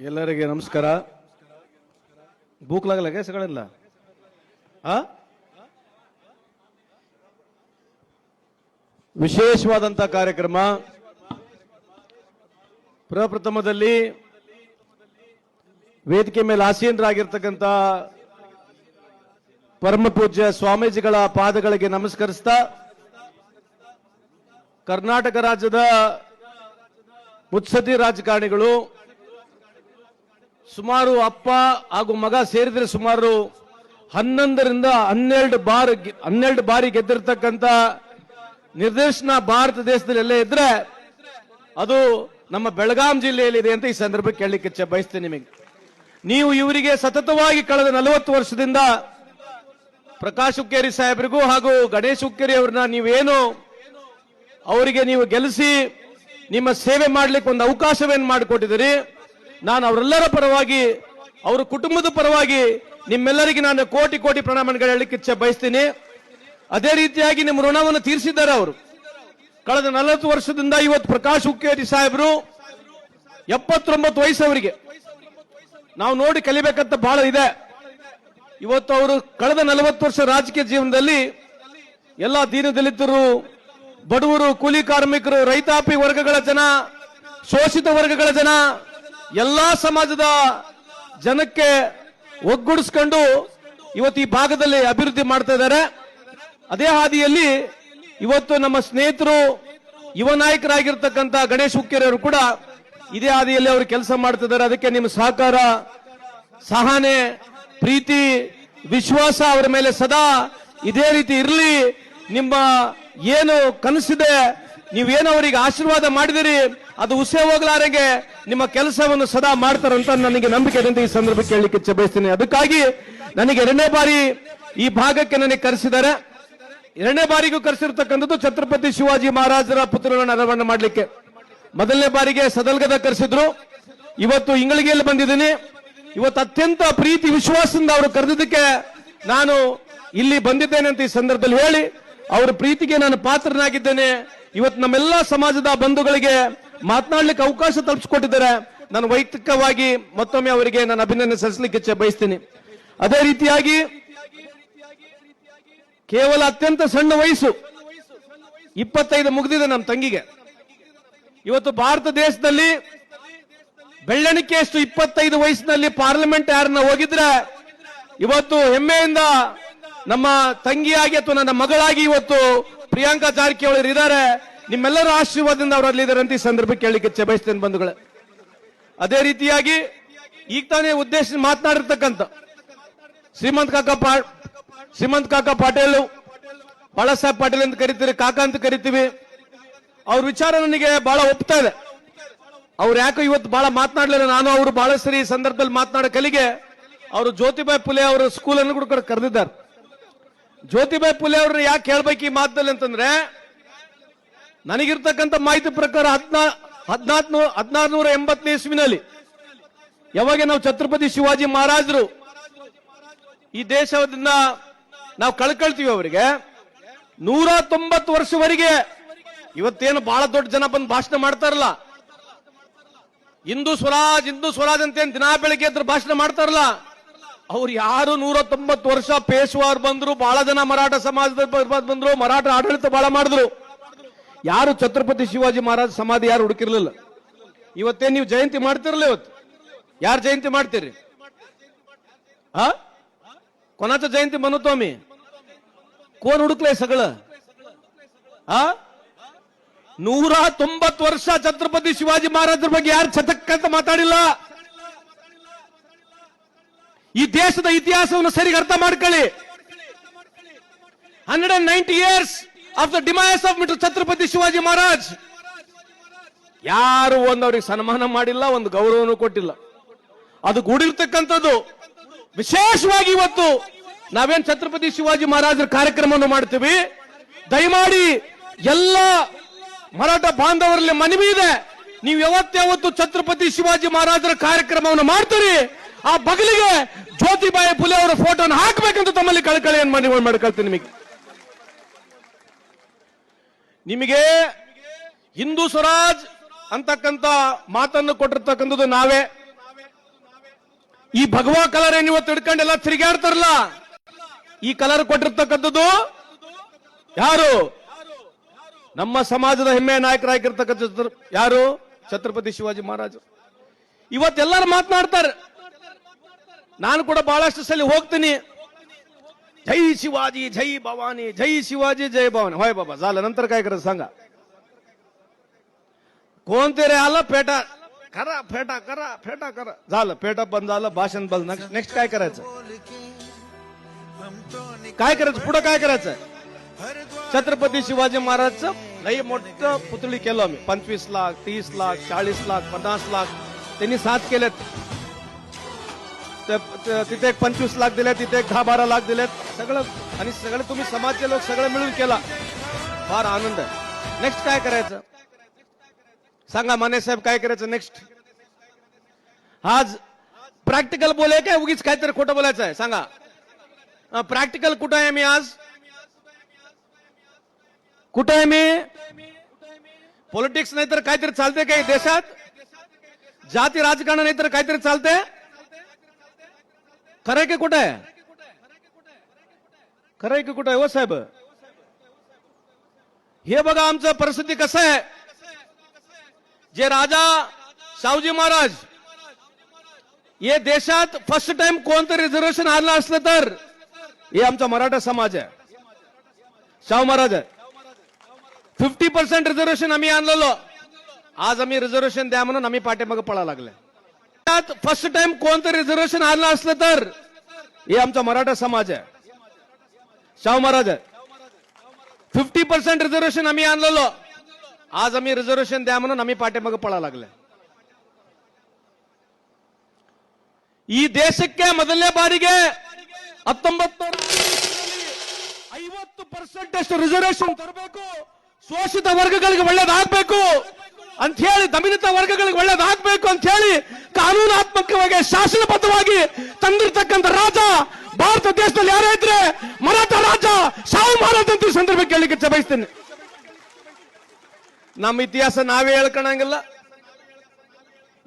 ಎಲ್ಲರಿಗೆ ನಮಸ್ಕಾರ. ಭೂಕ್ಲಾಗಲ್ಲ ಕೆಸಗಳಿಲ್ಲ. ವಿಶೇಷವಾದಂತಹ ಕಾರ್ಯಕ್ರಮ. ಪ್ರಪ್ರಥಮದಲ್ಲಿ ವೇದಿಕೆ ಮೇಲೆ ಆಸೀನರಾಗಿರ್ತಕ್ಕಂಥ ಪರಮ ಪೂಜ್ಯ ಸ್ವಾಮೀಜಿಗಳ ಪಾದಗಳಿಗೆ ನಮಸ್ಕರಿಸ್ತಾ, ಕರ್ನಾಟಕ ರಾಜ್ಯದ ಮುತ್ಸದ್ದಿ ರಾಜಕಾರಣಿಗಳು ಸುಮಾರು ಅಪ್ಪ ಹಾಗೂ ಮಗ ಸೇರಿದ್ರೆ ಸುಮಾರು 11ರಿಂದ 12 ಬಾರಿ ಗೆದ್ದಿರ್ತಕ್ಕಂಥ ನಿರ್ದೇಶನ ಭಾರತ ದೇಶದಲ್ಲಿ ಎಲ್ಲೇ ಇದ್ರೆ ಅದು ನಮ್ಮ ಬೆಳಗಾಂ ಜಿಲ್ಲೆಯಲ್ಲಿದೆ ಅಂತ ಈ ಸಂದರ್ಭಕ್ಕೆ ಕೇಳಲಿಕ್ಕೆ ಇಚ್ಛೆ ಬಯಸ್ತೇನೆ. ನಿಮಗೆ ನೀವು ಇವರಿಗೆ ಸತತವಾಗಿ ಕಳೆದ 40 ವರ್ಷದಿಂದ ಪ್ರಕಾಶ್ ಹುಕ್ಕೇರಿ ಸಾಹೇಬರಿಗೂ ಹಾಗೂ ಗಣೇಶ್ ಹುಕ್ಕೇರಿ ಅವ್ರನ್ನ ನೀವೇನು ಅವರಿಗೆ ನೀವು ಗೆಲ್ಲಿಸಿ ನಿಮ್ಮ ಸೇವೆ ಮಾಡಲಿಕ್ಕೆ ಒಂದು ಅವಕಾಶವೇನು ಮಾಡಿಕೊಟ್ಟಿದ್ದೀರಿ. ನಾನು ಅವರೆಲ್ಲರ ಪರವಾಗಿ, ಅವರ ಕುಟುಂಬದ ಪರವಾಗಿ ನಿಮ್ಮೆಲ್ಲರಿಗೆ ನಾನು ಕೋಟಿ ಕೋಟಿ ಪ್ರಣಾಮಗಳು ಹೇಳಲಿಕ್ಕೆ ಇಚ್ಛೆ ಬಯಸ್ತೀನಿ. ಅದೇ ರೀತಿಯಾಗಿ ನಿಮ್ಮ ಋಣವನ್ನು ತೀರಿಸಿದ್ದಾರೆ ಅವರು. ಕಳೆದ 40 ವರ್ಷದಿಂದ ಇವತ್ತು ಪ್ರಕಾಶ್ ಹುಕ್ಕೇರಿ ಸಾಹೇಬರು 79 ವಯಸ್ಸು ಅವರಿಗೆ. ನಾವು ನೋಡಿ ಕಲಿಬೇಕಂತ ಬಹಳ ಇದೆ. ಇವತ್ತು ಅವರು ಕಳೆದ 40 ವರ್ಷ ರಾಜಕೀಯ ಜೀವನದಲ್ಲಿ ಎಲ್ಲ ದೀನದಲಿತರು, ಬಡವರು, ಕೂಲಿ ಕಾರ್ಮಿಕರು, ರೈತಾಪಿ ವರ್ಗಗಳ ಜನ, ಶೋಷಿತ ವರ್ಗಗಳ ಜನ, ಎಲ್ಲಾ ಸಮಾಜದ ಜನಕ್ಕೆ ಒಗ್ಗೂಡಿಸ್ಕೊಂಡು ಇವತ್ತು ಈ ಭಾಗದಲ್ಲಿ ಅಭಿವೃದ್ಧಿ ಮಾಡ್ತಾ ಇದ್ದಾರೆ. ಅದೇ ಹಾದಿಯಲ್ಲಿ ಇವತ್ತು ನಮ್ಮ ಸ್ನೇಹಿತರು, ಯುವ ನಾಯಕರಾಗಿರ್ತಕ್ಕಂಥ ಗಣೇಶ್ ಹುಕ್ಕೇರಿ ಅವರು ಕೂಡ ಇದೇ ಹಾದಿಯಲ್ಲಿ ಅವರು ಕೆಲಸ ಮಾಡ್ತಿದ್ದಾರೆ. ಅದಕ್ಕೆ ನಿಮ್ಮ ಸಹಕಾರ, ಸಹನೆ, ಪ್ರೀತಿ, ವಿಶ್ವಾಸ ಅವರ ಮೇಲೆ ಸದಾ ಇದೇ ರೀತಿ ಇರಲಿ. ನಿಮ್ಮ ಏನು ಕನಸಿದೆ, ನೀವೇನು ಅವರಿಗೆ ಆಶೀರ್ವಾದ ಮಾಡಿದಿರಿ, ಅದು ಹುಸೆ ಹೋಗ್ಲಾರೆಗೆ ನಿಮ್ಮ ಕೆಲಸವನ್ನು ಸದಾ ಮಾಡ್ತಾರಂತ ನನಗೆ ನಂಬಿಕೆ ಇದೆ ಅಂತ ಈ ಸಂದರ್ಭಕ್ಕೆ ಹೇಳಲಿಕ್ಕೆ ಇಚ್ಛೆ ಬಯಸ್ತೀನಿ. ಅದಕ್ಕಾಗಿ ನನಗೆ 2ನೇ ಬಾರಿ ಈ ಭಾಗಕ್ಕೆ ನನಗೆ ಕರೆಸಿದ್ದಾರೆ. 2ನೇ ಬಾರಿಗೂ ಕರೆಸಿರ್ತಕ್ಕಂಥದ್ದು ಛತ್ರಪತಿ ಶಿವಾಜಿ ಮಹಾರಾಜರ ಪುತ್ರರನ್ನು ಅನಾವರಣ ಮಾಡಲಿಕ್ಕೆ. 1ನೇ ಬಾರಿಗೆ ಸದಲ್ಗದ ಕರೆಸಿದ್ರು, ಇವತ್ತು ಇಂಗಳಿಗೆಯಲ್ಲಿ ಬಂದಿದ್ದೀನಿ. ಇವತ್ತು ಅತ್ಯಂತ ಪ್ರೀತಿ ವಿಶ್ವಾಸದಿಂದ ಅವರು ಕರೆದಿದ್ದಕ್ಕೆ ನಾನು ಇಲ್ಲಿ ಬಂದಿದ್ದೇನೆ ಅಂತ ಈ ಸಂದರ್ಭದಲ್ಲಿ ಹೇಳಿ, ಅವರ ಪ್ರೀತಿಗೆ ನಾನು ಪಾತ್ರನಾಗಿದ್ದೇನೆ. ಇವತ್ತು ನಮ್ಮೆಲ್ಲ ಸಮಾಜದ ಬಂಧುಗಳಿಗೆ ಮಾತನಾಡಲಿಕ್ಕೆ ಅವಕಾಶ ತಲುಪಿಸಿಕೊಟ್ಟಿದ್ದಾರೆ. ನಾನು ವೈಯಕ್ತಿಕವಾಗಿ ಮತ್ತೊಮ್ಮೆ ಅವರಿಗೆ ನಾನು ಅಭಿನಂದನೆ ಸಲ್ಲಿಸಲಿಕ್ಕೆ ಇಚ್ಛೆ ಬಯಸ್ತೀನಿ. ಅದೇ ರೀತಿಯಾಗಿ ಕೇವಲ ಅತ್ಯಂತ ಸಣ್ಣ ವಯಸ್ಸು 25 ಮುಗಿದಿದೆ ನಮ್ಮ ತಂಗಿಗೆ. ಇವತ್ತು ಭಾರತ ದೇಶದಲ್ಲಿ ಬೆಳ್ಳಣಿಕೆಯಷ್ಟು 25 ವಯಸ್ಸಿನಲ್ಲಿ ಪಾರ್ಲಿಮೆಂಟ್ ಯಾರನ್ನ ಹೋಗಿದ್ರೆ ಇವತ್ತು ಹೆಮ್ಮೆಯಿಂದ ನಮ್ಮ ತಂಗಿಯಾಗಿ ಅಥವಾ ನನ್ನ ಮಗಳಾಗಿ ಇವತ್ತು ಪ್ರಿಯಾಂಕಾ ಜಾರಕಿಹೊಳಿ ಇದ್ದಾರೆ. ನಿಮ್ಮೆಲ್ಲರ ಆಶೀರ್ವಾದದಿಂದ ಅವರು ಅಲ್ಲಿದ್ದಾರೆ ಅಂತ ಈ ಸಂದರ್ಭಕ್ಕೆ ಕೇಳಲಿಕ್ಕೆ ಇಚ್ಛೆ ಬಯಸ್ತೇನೆ ಬಂಧುಗಳೇ. ಅದೇ ರೀತಿಯಾಗಿ ಈಗ ತಾನೇ ಉದ್ದೇಶ ಮಾತನಾಡಿರ್ತಕ್ಕಂಥ ಶ್ರೀಮಂತ್ ಕಾಕಾ ಪಾಟೀಲ್, ಬಾಳಾಸಾಹೇಬ್ ಪಾಟೀಲ್ ಅಂತ ಕರಿತೀವಿ, ಕಾಕಾ ಅಂತ ಕರಿತೀವಿ. ಅವ್ರ ವಿಚಾರ ನನಗೆ ಬಹಳ ಒಪ್ತಾ ಇದೆ. ಅವ್ರು ಯಾಕೋ ಇವತ್ತು ಬಹಳ ಮಾತನಾಡಲಿಲ್ಲ. ನಾನು ಅವರು ಬಹಳ ಸರಿ ಈ ಸಂದರ್ಭದಲ್ಲಿ ಮಾತನಾಡೋ ಕಲಿಗೆ ಅವರು ಜ್ಯೋತಿಬಾಯಿ ಫುಲೆ ಅವರ ಸ್ಕೂಲ್ ಅನ್ನು ಕೂಡ ಕರೆದಿದ್ದಾರೆ. ಜ್ಯೋತಿಬಾಯಿ ಫುಲೆ ಅವ್ರನ್ನ ಯಾಕೆ ಹೇಳ್ಬೇಕು ಈ ಮಾತಲ್ಲಿ ಅಂತಂದ್ರೆ, ನನಗಿರ್ತಕ್ಕಂಥ ಮಾಹಿತಿ ಪ್ರಕಾರ 1680 ಇಸ್ವಿನಲ್ಲಿ ಯಾವಾಗ ನಾವು ಛತ್ರಪತಿ ಶಿವಾಜಿ ಮಹಾರಾಜರು ಈ ದೇಶದಿಂದ ನಾವು ಕಳ್ಕೊಳ್ತೀವಿ, ಅವರಿಗೆ 190 ವರ್ಷವರೆಗೆ ಇವತ್ತೇನು ಬಹಳ ದೊಡ್ಡ ಜನ ಬಂದು ಭಾಷಣ ಮಾಡ್ತಾರಲ್ಲ, ಹಿಂದೂ ಸ್ವರಾಜ್ ಅಂತ ದಿನ ಬೆಳಿಗ್ಗೆ ಎದ್ರು ಭಾಷಣ ಮಾಡ್ತಾರಲ್ಲ, ಅವ್ರು ಯಾರು 190 ವರ್ಷ ಪೇಶ್ವಾರ್ ಬಂದ್ರು, ಬಹಳ ಜನ ಮರಾಠ ಸಮಾಜದ ಬಂದ್ರು, ಮರಾಠ ಆಡಳಿತ ಬಹಳ ಮಾಡಿದ್ರು. ಯಾರು ಛತ್ರಪತಿ ಶಿವಾಜಿ ಮಹಾರಾಜ್ ಸಮಾಧಿ ಯಾರು ಹುಡುಕಿರ್ಲಿಲ್ಲ. ಇವತ್ತೇನು ನೀವು ಜಯಂತಿ ಮಾಡ್ತಿರಲ್ಲ, ಇವತ್ತು ಯಾರು ಜಯಂತಿ ಮಾಡ್ತೀರಿ? कोणाचं जयंती मनवतो आम्ही? कोण हुडकलंय सगळं? 190 ವರ್ಷ ಛತ್ರಪತಿ ಶಿವಾಜಿ ಮಹಾರಾಜರ ಬಗ್ಗೆ ಯಾರು ಚತಕ್ ಅಂತ ಮಾತಾಡಿಲ್ಲ. ಈ ದೇಶದ ಇತಿಹಾಸವನ್ನು ಸರಿಗೆ ಅರ್ಥ ಮಾಡ್ಕೊಳ್ಳಿ. 190 years of the demise of mister Chhatrapati Shivaji Maharaj. ಯಾರು ಅವ್ರಿಗೆ ಸನ್ಮಾನ ಮಾಡಿಲ್ಲ, ಒಂದು ಗೌರವನೂ ಕೊಟ್ಟಿಲ್ಲ. ಅದು ಗೂಡಿರ್ತಕ್ಕಂಥದ್ದು. ವಿಶೇಷವಾಗಿ ಇವತ್ತು ನಾವೇನ್ ಛತ್ರಪತಿ ಶಿವಾಜಿ ಮಹಾರಾಜರ ಕಾರ್ಯಕ್ರಮವನ್ನು ಮಾಡ್ತೀವಿ, ದಯಮಾಡಿ ಎಲ್ಲ ಮರಾಠ ಬಾಂಧವರಲ್ಲಿ ಮನವಿ ಇದೆ, ನೀವು ಯಾವತ್ತಾವತ್ತು ಛತ್ರಪತಿ ಶಿವಾಜಿ ಮಹಾರಾಜರ ಕಾರ್ಯಕ್ರಮವನ್ನು ಮಾಡ್ತೀರಿ, ಆ ಬಗಲಿಗೆ ಜ್ಯೋತಿಬಾಯಿ ಫುಲೆ ಅವರ ಫೋಟೋನ ಹಾಕಬೇಕಂತ ತಮ್ಮಲ್ಲಿ ಕಳಕಳಿಯನ್ನು ಮನವಿ ಮಾಡ್ಕೊಳ್ತೀನಿ. ನಿಮಗೆ ಹಿಂದೂ ಸ್ವರಾಜ್ ಅಂತಕ್ಕಂಥ ಮಾತನ್ನು ಕೊಟ್ಟಿರ್ತಕ್ಕಂಥದ್ದು ನಾವೇ. ಈ ಭಗವಾ ಕಲರ್ ಏನ್ ಇವತ್ತು ಹಿಡ್ಕೊಂಡು ಎಲ್ಲ ತಿರುಗಾಡ್ತಾರಲ್ಲ, ಈ ಕಲರ್ ಕೊಟ್ಟಿರ್ತಕ್ಕಂಥದ್ದು ಯಾರು? ನಮ್ಮ ಸಮಾಜದ ಹೆಮ್ಮೆಯ ನಾಯಕರಾಗಿರ್ತಕ್ಕಂಥ ಯಾರು? ಛತ್ರಪತಿ ಶಿವಾಜಿ ಮಹಾರಾಜರು. ಇವತ್ತೆಲ್ಲರೂ ಮಾತನಾಡ್ತಾರೆ, ನಾನು ಕೂಡ ಬಹಳಷ್ಟು ಸಲ ಹೋಗ್ತೀನಿ, ಜೈ शिवाजी जय भवानी, जय शिवाजी जय भवानी. होय बाबा, झालं. नंतर काय करायचं सांगा? कोण ते रे आलं, पेटा करा, फेटा करा, फेटा करा, झालं. पेटा बंद झालं, भाषण बंद. नेक्स्ट काय करायचं? काय करायचं पुढे? काय करायचं? छत्रपती शिवाजी महाराजचं लई मोठं पुतळी केलं आम्ही. 25 लाख, 30 लाख, 40 लाख, 50 लाख त्यांनी साथ केलेत. तिथे एक 25 लाख दिले, तिथे एक 10-12 लाख दिलेत. सगळं, आणि सगळे तुम्ही समाजचे लोक सगळे मिळून केला. फार आनंद आहे. नेक्स्ट काय करायचं सांगा माने साहेब? काय करायचं नेक्स्ट? आज प्रॅक्टिकल बोले काय उगीच काहीतरी खोटं बोलायचं आहे? सांगा, प्रॅक्टिकल कुठं आहे मी आज? कुठं आहे मी? पॉलिटिक्स नाही तर काहीतरी चालते काही देशात? जाती राजकारण नाही तर काहीतरी चालते? खरंय की कुठं आहे? खरंय की कुठं आहे हो साहेब? हे बघा आमचं परिस्थिती कसं आहे. जे राजा शाहूजी महाराज हे देशात फर्स्ट टाइम कोणतं रिझर्वेशन आणलं असलं तर हे आमचा मराठा समाज आहे. शाहू महाराज आहे. 50% रिझर्वेशन आम्ही आणलेलो. आज आम्ही रिझर्वेशन द्या म्हणून आम्ही पाठीमागे पळा लागले. फर्स्ट टाइम कोणतं रिझर्वेशन आणलं असलं तर हे आमचा मराठा समाज आहे. शाहू महाराज आहे. 50% रिझर्वेशन आम्ही आणलेलो. आज आम्ही रिझर्वेशन द्या म्हणून आम्ही पाठीमागे ಪಳ लागले. ಈ ದೇಶಕ್ಕೆ ಮೊದಲನೇ ಬಾರಿಗೆ 50% ರಿಸರ್ವೇಶನ್ ತರಬೇಕು, ಶೋಷಿತ ವರ್ಗಗಳಿಗೆ ಒಳ್ಳೇದಾಗಬೇಕು ಅಂತ ಹೇಳಿ, ದಮನಿತ ವರ್ಗಗಳಿಗೆ ಒಳ್ಳೇದಾಗಬೇಕು ಅಂತ ಹೇಳಿ ಕಾನೂನಾತ್ಮಕವಾಗಿ ಶಾಸನಬದ್ಧವಾಗಿ ತಂದಿರತಕ್ಕಂತ ರಾಜ ಭಾರತ ದೇಶದಲ್ಲಿ ಯಾರೇ ಇದ್ರೆ ಮರಾಠ ರಾಜ ಶಾಹು ಮಹಾರಾಜ್ ಅಂತ ಈ ಸಂದರ್ಭಕ್ಕೆ ಹೇಳಲಿಕ್ಕೆ ಬಯಸ್ತೇನೆ. ನಮ್ಮ ಇತಿಹಾಸ ನಾವೇ ಹೇಳ್ಕೊಳಂಗಿಲ್ಲ.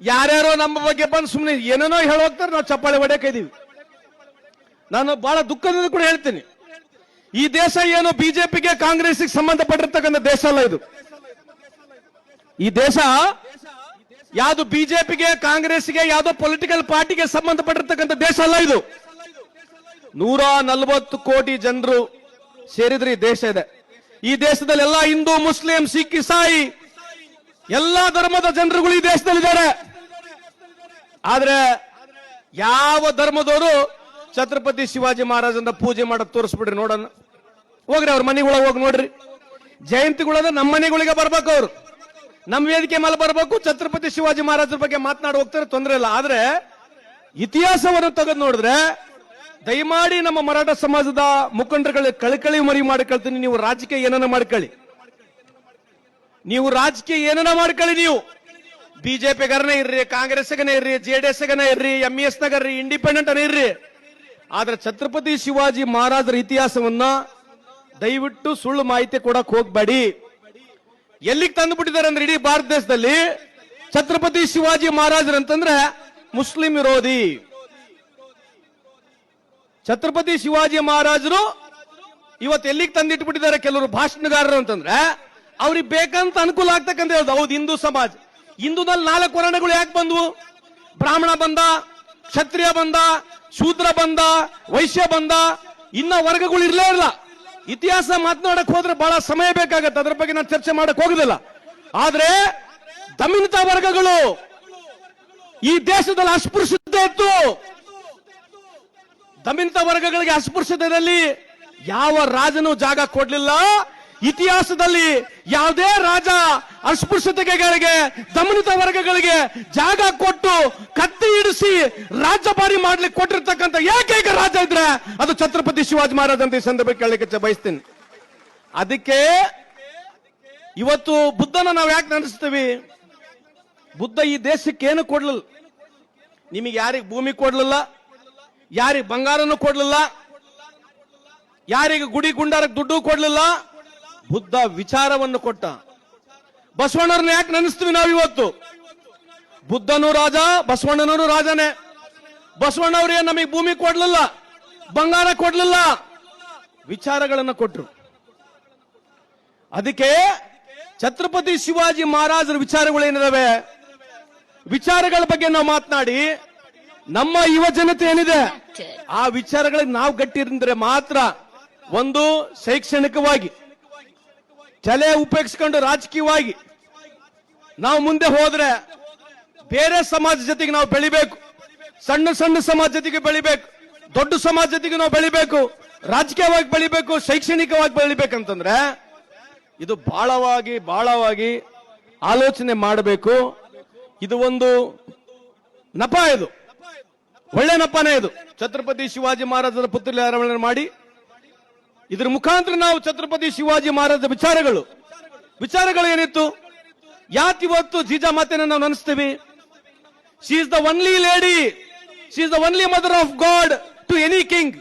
ಯಾರ್ಯಾರೋ ನಮ್ಮ ಬಗ್ಗೆ ಬಂದು ಸುಮ್ಮನೆ ಏನೇನೋ ಹೇಳೋಗ್ತಾರೆ, ನಾವು ಚಪ್ಪಾಳೆ ಹೊಡೆಯಕ್ಕೆ ಇದೀವಿ. ನಾನು ಬಹಳ ದುಃಖದಿಂದ ಕೂಡ ಹೇಳ್ತೀನಿ, ಈ ದೇಶ ಏನು ಬಿಜೆಪಿಗೆ ಕಾಂಗ್ರೆಸ್ಗೆ ಸಂಬಂಧಪಟ್ಟಿರ್ತಕ್ಕಂಥ ದೇಶ ಅಲ್ಲ ಇದು. ಈ ದೇಶ ಯಾವುದು ಬಿಜೆಪಿಗೆ ಕಾಂಗ್ರೆಸ್ಗೆ ಯಾವುದೋ ಪೊಲಿಟಿಕಲ್ ಪಾರ್ಟಿಗೆ ಸಂಬಂಧಪಟ್ಟಿರ್ತಕ್ಕಂಥ ದೇಶ ಅಲ್ಲ ಇದು. 140 ಕೋಟಿ ಜನರು ಸೇರಿದ್ರೆ ಈ ದೇಶ ಇದೆ. ಈ ದೇಶದಲ್ಲಿ ಎಲ್ಲ ಹಿಂದೂ, ಮುಸ್ಲಿಂ, ಸಿಖ್, ಇಸಾಯಿ ಎಲ್ಲಾ ಧರ್ಮದ ಜನರುಗಳು ಈ ದೇಶದಲ್ಲಿದ್ದಾರೆ. ಆದ್ರೆ ಯಾವ ಧರ್ಮದವರು ಛತ್ರಪತಿ ಶಿವಾಜಿ ಮಹಾರಾಜನ ಪೂಜೆ ಮಾಡೋದು ತೋರಿಸ್ಬಿಡ್ರಿ ನೋಡೋಣ. ಹೋಗ್ರಿ ಅವ್ರ ಮನೆಗಳಿಗೆ ಹೋಗಿ ನೋಡ್ರಿ. ಜಯಂತಿಗಳಂದ್ರೆ ನಮ್ಮ ಮನೆಗಳಿಗೆ ಬರ್ಬೇಕು, ಅವರು ನಮ್ಮ ವೇದಿಕೆ ಮೇಲೆ ಬರ್ಬೇಕು, ಛತ್ರಪತಿ ಶಿವಾಜಿ ಮಹಾರಾಜರ ಬಗ್ಗೆ ಮಾತನಾಡಿ ಹೋಗ್ತಾರೆ, ತೊಂದರೆ ಇಲ್ಲ. ಆದ್ರೆ ಇತಿಹಾಸವನ್ನು ತೆಗೆದು ನೋಡಿದ್ರೆ ದಯಮಾಡಿ ನಮ್ಮ ಮರಾಠ ಸಮಾಜದ ಮುಖಂಡರುಗಳಿಗೆ ಕಳಕಳಿ ಮರಿ ಮಾಡ್ಕೊಳ್ತೀನಿ. ನೀವು ರಾಜಕೀಯ ಏನನ್ನ ಮಾಡ್ಕೊಳ್ಳಿ, ನೀವು ರಾಜಕೀಯ ಏನನ್ನ ಮಾಡ್ಕೊಳ್ಳಿ. ನೀವು ಬಿಜೆಪಿಗರನೇ ಇರ್ರಿ, ಕಾಂಗ್ರೆಸ್ಗನೇ ಇರ್ರಿ, ಜೆಡಿಎಸ್ಗನೇ ಇರ್ರಿ, ಎಂಇಎಸ್ ನಗರ್ರಿ, ಇಂಡಿಪೆಂಡೆಂಟ್ ಅನ್ನ ಇರ್ರಿ. ಆದ್ರೆ ಛತ್ರಪತಿ ಶಿವಾಜಿ ಮಹಾರಾಜರ ಇತಿಹಾಸವನ್ನ ದಯವಿಟ್ಟು ಸುಳ್ಳು ಮಾಹಿತಿ ಕೊಡಕ್ ಹೋಗ್ಬೇಡಿ. ಎಲ್ಲಿಗೆ ತಂದು ಬಿಟ್ಟಿದ್ದಾರೆ ಅಂದ್ರೆ ಇಡೀ ಭಾರತ ದೇಶದಲ್ಲಿ ಛತ್ರಪತಿ ಶಿವಾಜಿ ಮಹಾರಾಜರು ಅಂತಂದ್ರೆ ಮುಸ್ಲಿಂ ವಿರೋಧಿ. ಛತ್ರಪತಿ ಶಿವಾಜಿ ಮಹಾರಾಜರು ಇವತ್ತು ಎಲ್ಲಿಗೆ ತಂದಿಟ್ಬಿಟ್ಟಿದ್ದಾರೆ ಕೆಲವರು ಭಾಷಣಗಾರರು ಅಂತಂದ್ರೆ ಅವ್ರಿಗೆ ಬೇಕಂತ ಅನುಕೂಲ ಆಗ್ತಕ್ಕಂತ ಹೇಳುದು. ಹೌದು, ಹಿಂದೂ ಸಮಾಜ, ಹಿಂದೂದಲ್ಲಿ 4 ವರ್ಣಗಳು ಯಾಕೆ ಬಂದ್ವು? ಬ್ರಾಹ್ಮಣ ಬಂದ, ಕ್ಷತ್ರಿಯ ಬಂದ, ಶೂದ್ರ ಬಂದ, ವೈಶ್ಯ ಬಂದ, ಇನ್ನ ವರ್ಗಗಳು ಇರ್ಲೇ ಇಲ್ಲ. ಇತಿಹಾಸ ಮಾತನಾಡಕ್ ಹೋದ್ರೆ ಬಹಳ ಸಮಯ ಬೇಕಾಗತ್ತೆ, ಅದ್ರ ಬಗ್ಗೆ ನಾನು ಚರ್ಚೆ ಮಾಡಕ್ ಹೋಗುದಿಲ್ಲ. ಆದ್ರೆ ದಮನಿತ ವರ್ಗಗಳು ಈ ದೇಶದಲ್ಲಿ ಅಸ್ಪೃಶ್ಯತೆ ಇತ್ತು. ದಮನಿತ ವರ್ಗಗಳಿಗೆ ಅಸ್ಪೃಶ್ಯತೆಯಲ್ಲಿ ಯಾವ ರಾಜನು ಜಾಗ ಕೊಡ್ಲಿಲ್ಲ. ಇತಿಹಾಸದಲ್ಲಿ ಯಾವುದೇ ರಾಜ ಅಸ್ಪೃಶ್ಯತೆಗಳಿಗೆ, ದಮನಿತ ವರ್ಗಗಳಿಗೆ ಜಾಗ ಕೊಟ್ಟು ಕತ್ತಿ ಇಡಿಸಿ ರಾಜ್ಯಭಾರಿ ಮಾಡ್ಲಿಕ್ಕೆ ಕೊಟ್ಟಿರ್ತಕ್ಕಂಥ ಏಕೈಕ ರಾಜ ಇದ್ರೆ ಅದು ಛತ್ರಪತಿ ಶಿವಾಜಿ ಮಹಾರಾಜ್ ಅಂತ ಈ ಸಂದರ್ಭಕ್ಕೆ ಕೇಳಲಿಕ್ಕೆ ಬಯಸ್ತೀನಿ. ಅದಕ್ಕೆ ಇವತ್ತು ಬುದ್ಧನ ನಾವು ಯಾಕೆ ನಡೆಸ್ತೀವಿ? ಬುದ್ಧ ಈ ದೇಶಕ್ಕೆ ಏನು ಕೊಡ್ಲಿಲ್ಲ. ನಿಮಗೆ ಯಾರಿಗೆ ಭೂಮಿ ಕೊಡ್ಲಿಲ್ಲ, ಯಾರಿಗೆ ಬಂಗಾರನು ಕೊಡ್ಲಿಲ್ಲ, ಯಾರಿಗೆ ಗುಡಿ ಗುಂಡಾರಕ್ಕೆ ದುಡ್ಡು ಕೊಡ್ಲಿಲ್ಲ. ಬುದ್ಧ ವಿಚಾರವನ್ನು ಕೊಟ್ಟ. ಬಸವಣ್ಣರನ್ನ ಯಾಕೆ ನೆನೆಸ್ತೀವಿ ನಾವು ಇವತ್ತು? ಬುದ್ಧನೂ ರಾಜ, ಬಸವಣ್ಣನೂ ರಾಜನೇ. ಬಸವಣ್ಣವ್ರೇ ನಮಗೆ ಭೂಮಿ ಕೊಡ್ಲಿಲ್ಲ, ಬಂಗಾರ ಕೊಡ್ಲಿಲ್ಲ, ವಿಚಾರಗಳನ್ನು ಕೊಟ್ರು. ಅದಕ್ಕೆ ಛತ್ರಪತಿ ಶಿವಾಜಿ ಮಹಾರಾಜರ ವಿಚಾರಗಳೇನಿದಾವೆ, ವಿಚಾರಗಳ ಬಗ್ಗೆ ನಾವು ಮಾತನಾಡಿ ನಮ್ಮ ಯುವ ಜನತೆ ಏನಿದೆ ಆ ವಿಚಾರಗಳಿಗೆ ನಾವು ಗಟ್ಟಿದ್ರೆ ಮಾತ್ರ ಒಂದು ಶೈಕ್ಷಣಿಕವಾಗಿ ತಲೆ ಉಪಯೋಗಿಸಿಕೊಂಡು ರಾಜಕೀಯವಾಗಿ ನಾವು ಮುಂದೆ ಹೋದ್ರೆ ಬೇರೆ ಸಮಾಜ ಜೊತೆಗೆ ನಾವು ಬೆಳಿಬೇಕು. ಸಣ್ಣ ಸಣ್ಣ ಸಮಾಜ ಜೊತೆಗೆ ಬೆಳಿಬೇಕು, ದೊಡ್ಡ ಸಮಾಜ ಜೊತೆಗೆ ನಾವು ಬೆಳಿಬೇಕು, ರಾಜಕೀಯವಾಗಿ ಬೆಳಿಬೇಕು, ಶೈಕ್ಷಣಿಕವಾಗಿ ಬೆಳಿಬೇಕಂತಂದ್ರೆ ಇದು ಬಹಳವಾಗಿ ಆಲೋಚನೆ ಮಾಡಬೇಕು. ಇದು ಒಂದು ನಪ, ಇದು ಒಳ್ಳೆ ನಪನೇ. ಇದು ಛತ್ರಪತಿ ಶಿವಾಜಿ ಮಹಾರಾಜರ ಪುತ್ಥಳಿ ಅನಾವರಣ ಮಾಡಿ ಇದ್ರ ಮುಖಾಂತರ ನಾವು ಛತ್ರಪತಿ ಶಿವಾಜಿ ಮಹಾರಾಜರ ವಿಚಾರಗಳು ಏನಿತ್ತು, ಯಾಕಿವತ್ತು ಜೀಜಾಮಾತೆನ ನಾವು ನೆನೆಸ್ತೀವಿ. She is the only lady, she is the only mother of God to any king.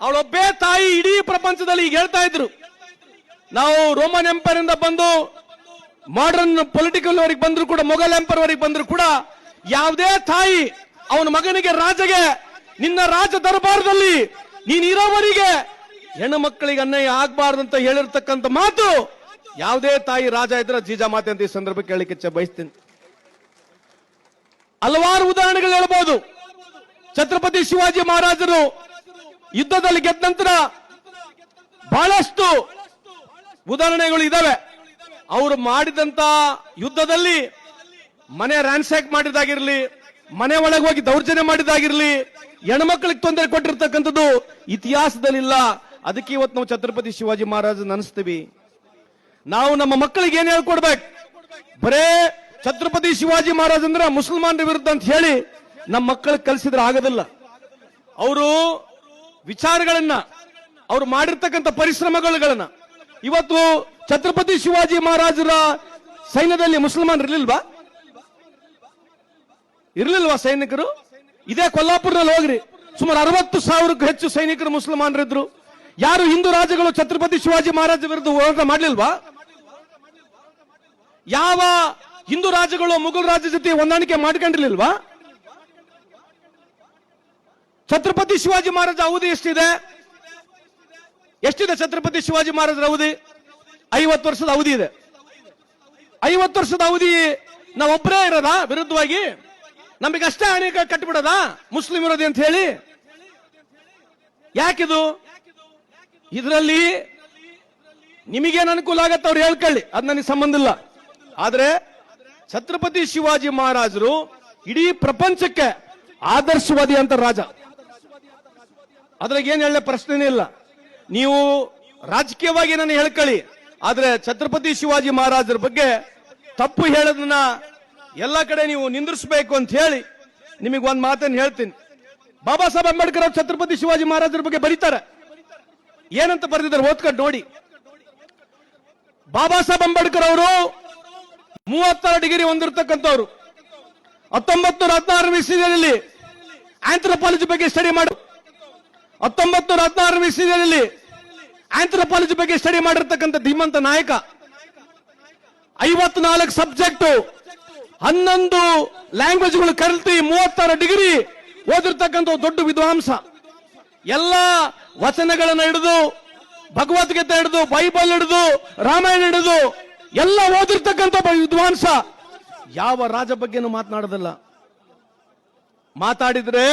ಅವಳೊಬ್ಬೇ ತಾಯಿ ಇಡೀ ಪ್ರಪಂಚದಲ್ಲಿ ಈಗ ಹೇಳ್ತಾ ಇದ್ರು. ನಾವು ರೋಮನ್ ಎಂಪೈರ್ ಇಂದ ಬಂದು ಮಾಡರ್ನ್ ಪೊಲಿಟಿಕಲ್ ವರೆಗೆ ಬಂದ್ರು ಕೂಡ, ಮೊಘಲ್ ಎಂಪೈರ್ ವರೆಗೆ ಬಂದ್ರು ಕೂಡ ಯಾವುದೇ ತಾಯಿ ಅವನ ಮಗನಿಗೆ ರಾಜಗೆ ನಿನ್ನ ರಾಜ ದರ್ಬಾರದಲ್ಲಿ ನೀನ್ ಇರೋವರಿಗೆ ಹೆಣ್ಣು ಮಕ್ಕಳಿಗೆ ಅನ್ಯಾಯ ಆಗ್ಬಾರ್ದಂತ ಹೇಳಿರ್ತಕ್ಕಂಥ ಮಾತು ಯಾವುದೇ ತಾಯಿ ರಾಜ ಇದ್ರೆ ಜೀಜಾಮಾತೆ ಅಂತ ಈ ಸಂದರ್ಭಕ್ಕೆ ಹೇಳಿಕೆ ಬಯಸ್ತೀನಿ. ಹಲವಾರು ಉದಾಹರಣೆಗಳು ಹೇಳ್ಬೋದು. ಛತ್ರಪತಿ ಶಿವಾಜಿ ಮಹಾರಾಜರು ಯುದ್ಧದಲ್ಲಿ ಗೆದ್ದ ನಂತರ ಬಹಳಷ್ಟು ಉದಾಹರಣೆಗಳು ಇದಾವೆ. ಅವರು ಮಾಡಿದಂತ ಯುದ್ಧದಲ್ಲಿ ಮನೆ ರ್ಯಾನ್ಸ್ಯಾಕ್ ಮಾಡಿದಾಗಿರ್ಲಿ, ಮನೆ ಒಳಗೆ ಹೋಗಿ ದೌರ್ಜನ್ಯ ಮಾಡಿದಾಗಿರ್ಲಿ, ಹೆಣ್ಮಕ್ಳಿಗೆ ತೊಂದರೆ ಕೊಟ್ಟಿರ್ತಕ್ಕಂಥದ್ದು ಇತಿಹಾಸದಲ್ಲಿಲ್ಲ. ಅದಕ್ಕೆ ಇವತ್ತು ನಾವು ಛತ್ರಪತಿ ಶಿವಾಜಿ ಮಹಾರಾಜ ನೆನೆಸ್ತೀವಿ. ನಾವು ನಮ್ಮ ಮಕ್ಕಳಿಗೆ ಏನ್ ಹೇಳ್ಕೊಡ್ಬೇಕು, ಬರೇ ಛತ್ರಪತಿ ಶಿವಾಜಿ ಮಹಾರಾಜ್ ಅಂದ್ರೆ ಮುಸಲ್ಮಾನರ ವಿರುದ್ಧ ಅಂತ ಹೇಳಿ ನಮ್ಮ ಮಕ್ಕಳಿಗೆ ಕಲಿಸಿದ್ರೆ ಆಗೋದಿಲ್ಲ. ಅವರು ವಿಚಾರಗಳನ್ನ, ಅವ್ರು ಮಾಡಿರ್ತಕ್ಕಂಥ ಪರಿಶ್ರಮಗಳನ್ನ, ಇವತ್ತು ಛತ್ರಪತಿ ಶಿವಾಜಿ ಮಹಾರಾಜರ ಸೈನ್ಯದಲ್ಲಿ ಮುಸಲ್ಮಾನರು ಇರ್ಲಿಲ್ವಾ ಸೈನಿಕರು? ಇದೇ ಕೊಲ್ಲಾಪುರದಲ್ಲಿ ಹೋಗ್ರಿ, ಸುಮಾರು 60,000ಕ್ಕೂ ಹೆಚ್ಚು ಸೈನಿಕರು ಮುಸಲ್ಮಾನರಿದ್ರು. ಯಾರು ಹಿಂದೂ ರಾಜಗಳು ಛತ್ರಪತಿ ಶಿವಾಜಿ ಮಹಾರಾಜ ವಿರುದ್ಧ ಹೋರಾಟ ಮಾಡ್ಲಿಲ್ವಾ? ಯಾವ ಹಿಂದೂ ರಾಜಗಳು ಮುಘಲ್ ರಾಜ ಜೊತೆ ಹೊಂದಾಣಿಕೆ ಮಾಡ್ಕೊಂಡಿರ್ಲಿಲ್ವಾ? ಛತ್ರಪತಿ ಶಿವಾಜಿ ಮಹಾರಾಜ ಅವಧಿ ಎಷ್ಟಿದೆ? ಛತ್ರಪತಿ ಶಿವಾಜಿ ಮಹಾರಾಜರ ಅವಧಿ 50 ವರ್ಷದ ಅವಧಿ ಇದೆ. 50 ವರ್ಷದ ಅವಧಿ ನಾವೊಬ್ಬರೇ ಇರೋದಾ ವಿರುದ್ಧವಾಗಿ? ನಮಗೆ ಅಷ್ಟೇ ಅನೇಕ ಕಟ್ಟಿಬಿಡೋದಾ ಮುಸ್ಲಿಂ ವಿರೋಧಿ ಅಂತ ಹೇಳಿ? ಯಾಕಿದು? ಇದರಲ್ಲಿ ನಿಮಗೇನು ಅನುಕೂಲ ಆಗತ್ತೆ ಅವ್ರು ಹೇಳ್ಕೊಳ್ಳಿ, ಅದು ನನಗೆ ಸಂಬಂಧ ಇಲ್ಲ. ಆದ್ರೆ ಛತ್ರಪತಿ ಶಿವಾಜಿ ಮಹಾರಾಜರು ಇಡೀ ಪ್ರಪಂಚಕ್ಕೆ ಆದರ್ಶವಾದಿ ಅಂತ ರಾಜ. ಅದ್ರಾಗ ಏನ್ ಹೇಳೋ ಪ್ರಶ್ನೆನೇ ಇಲ್ಲ. ನೀವು ರಾಜಕೀಯವಾಗಿ ನಾನು ಹೇಳ್ಕೊಳ್ಳಿ, ಆದ್ರೆ ಛತ್ರಪತಿ ಶಿವಾಜಿ ಮಹಾರಾಜರ ಬಗ್ಗೆ ತಪ್ಪು ಹೇಳೋದನ್ನ ಎಲ್ಲ ಕಡೆ ನೀವು ನಿಂದಿರಿಸಬೇಕು ಅಂತ ಹೇಳಿ ನಿಮಗೆ ಒಂದ್ ಮಾತನ್ನು ಹೇಳ್ತೀನಿ. ಬಾಬಾ ಸಾಹೇಬ್ ಅಂಬೇಡ್ಕರ್ ಅವರು ಛತ್ರಪತಿ ಶಿವಾಜಿ ಮಹಾರಾಜರ ಬಗ್ಗೆ ಬರೀತಾರೆ. ಏನಂತ ಬರೆದಿದ್ದಾರೆ ಓದ್ಕೊಂಡು ನೋಡಿ. ಬಾಬಾ ಸಾಹೇಬ್ ಅಂಬೇಡ್ಕರ್ ಅವರು 36 ಡಿಗ್ರಿ ಹೊಂದಿರತಕ್ಕಂಥವ್ರು. 1916 ಇಸವಿಯಲ್ಲಿ ಆಂಥ್ರೋಪಾಲಜಿ ಬಗ್ಗೆ ಸ್ಟಡಿ ಮಾಡಿ 1916 ಇಸವಿಯಲ್ಲಿ ಆಂಥ್ರೋಪಾಲಜಿ ಬಗ್ಗೆ ಸ್ಟಡಿ ಮಾಡಿರ್ತಕ್ಕಂಥ ಧೀಮಂತ ನಾಯಕ. 54 ಸಬ್ಜೆಕ್ಟ್, 11 ಲ್ಯಾಂಗ್ವೇಜ್ಗಳು ಕಲಿತು 36 ಡಿಗ್ರಿ ಓದಿರ್ತಕ್ಕಂಥ ದೊಡ್ಡ ವಿದ್ವಾಂಸ. ಎಲ್ಲ ವಚನಗಳನ್ನು ಹಿಡಿದು, ಭಗವದ್ಗೀತೆ ಹಿಡಿದು, ಬೈಬಲ್ ಹಿಡಿದು, ರಾಮಾಯಣ ಹಿಡಿದು ಎಲ್ಲ ಓದಿರ್ತಕ್ಕಂಥ ವಿದ್ವಾಂಸ. ಯಾವ ರಾಜ ಬಗ್ಗೆನೂ ಮಾತನಾಡೋದಿಲ್ಲ. ಮಾತಾಡಿದ್ರೆ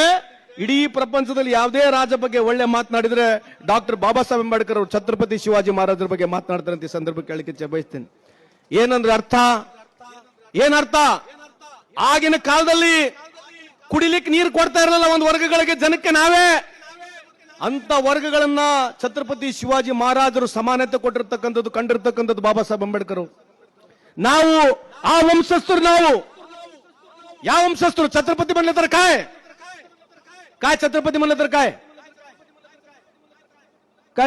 ಇಡೀ ಪ್ರಪಂಚದಲ್ಲಿ ಯಾವುದೇ ರಾಜ ಬಗ್ಗೆ ಒಳ್ಳೆ ಮಾತನಾಡಿದ್ರೆ ಡಾಕ್ಟರ್ ಬಾಬಾ ಸಾಹೇಬ್ ಅಂಬೇಡ್ಕರ್ ಅವರು ಛತ್ರಪತಿ ಶಿವಾಜಿ ಮಹಾರಾಜರ ಬಗ್ಗೆ ಮಾತನಾಡ್ತಾರೆ ಅಂತ ಈ ಸಂದರ್ಭಕ್ಕೆ ಹೇಳಿಕೆ ಬಯಸ್ತೇನೆ. ಏನಂದ್ರೆ ಏನರ್ಥ? ಆಗಿನ ಕಾಲದಲ್ಲಿ ಕುಡಿಲಿಕ್ಕೆ ನೀರು ಕೊಡ್ತಾ ಇರಲಿಲ್ಲ ಒಂದು ವರ್ಗಗಳಿಗೆ, ಜನಕ್ಕೆ ನಾವೇ. ಅಂತ ವರ್ಗಗಳನ್ನ ಛತ್ರಪತಿ ಶಿವಾಜಿ ಮಹಾರಾಜರು ಸಮಾನತೆ ಕೊಟ್ಟಿರ್ತಕ್ಕಂಥದ್ದು, ಕಂಡಿರ್ತಕ್ಕಂಥದ್ದು ಬಾಬಾ ಸಾಹೇಬ್ ಅಂಬೇಡ್ಕರ್. ನಾವು ಆ ವಂಶಸ್ಥರು. ನಾವು ಯಾವ ವಂಶಸ್ಥರು? ಛತ್ರಪತಿ ಮನ್ಲತರ ಕಾಯ್ ಛತ್ರಪತಿ ಮನ್ಲತರ ಕಾಯ್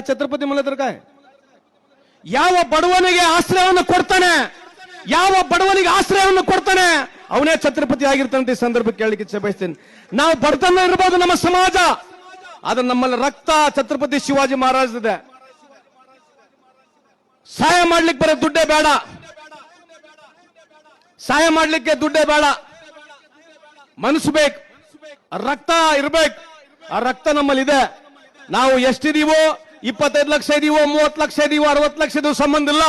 ಛತ್ರಪತಿ ಮನ್ಲತರ ಕಾಯ್. ಯಾವ ಬಡವನಿಗೆ ಆಶ್ರಯವನ್ನು ಕೊಡ್ತಾನೆ, ಯಾವ ಬಡವನಿಗೆ ಆಶ್ರಯವನ್ನು ಕೊಡ್ತಾನೆ ಅವನೇ ಛತ್ರಪತಿ ಆಗಿರ್ತಾನೆ. ಈ ಸಂದರ್ಭಕ್ಕೆ ಹೇಳಲಿಕ್ಕೆ ಬಯಸ್ತೇನೆ. ನಾವು ಬಡತನ ಇರಬಹುದು ನಮ್ಮ ಸಮಾಜ, ಆದ್ರೆ ನಮ್ಮಲ್ಲಿ ರಕ್ತ ಛತ್ರಪತಿ ಶಿವಾಜಿ ಮಹಾರಾಜ್ ಇದೆ. ಸಹಾಯ ಮಾಡ್ಲಿಕ್ಕೆ ಬರೋ ದುಡ್ಡೇ ಬೇಡ, ಸಹಾಯ ಮಾಡ್ಲಿಕ್ಕೆ ದುಡ್ಡೇ ಬೇಡ, ಮನಸ್ಸು ಬೇಕು. ರಕ್ತ ಇರ್ಬೇಕು. ಆ ರಕ್ತ ನಮ್ಮಲ್ಲಿದೆ. ನಾವು ಎಷ್ಟಿದೀವೋ, 25 ಲಕ್ಷ ಇದೀವೋ, 30 ಲಕ್ಷ ಇದೀವೋ, 60 ಲಕ್ಷ ಇದೀವೋ ಸಂಬಂಧ ಇಲ್ಲ.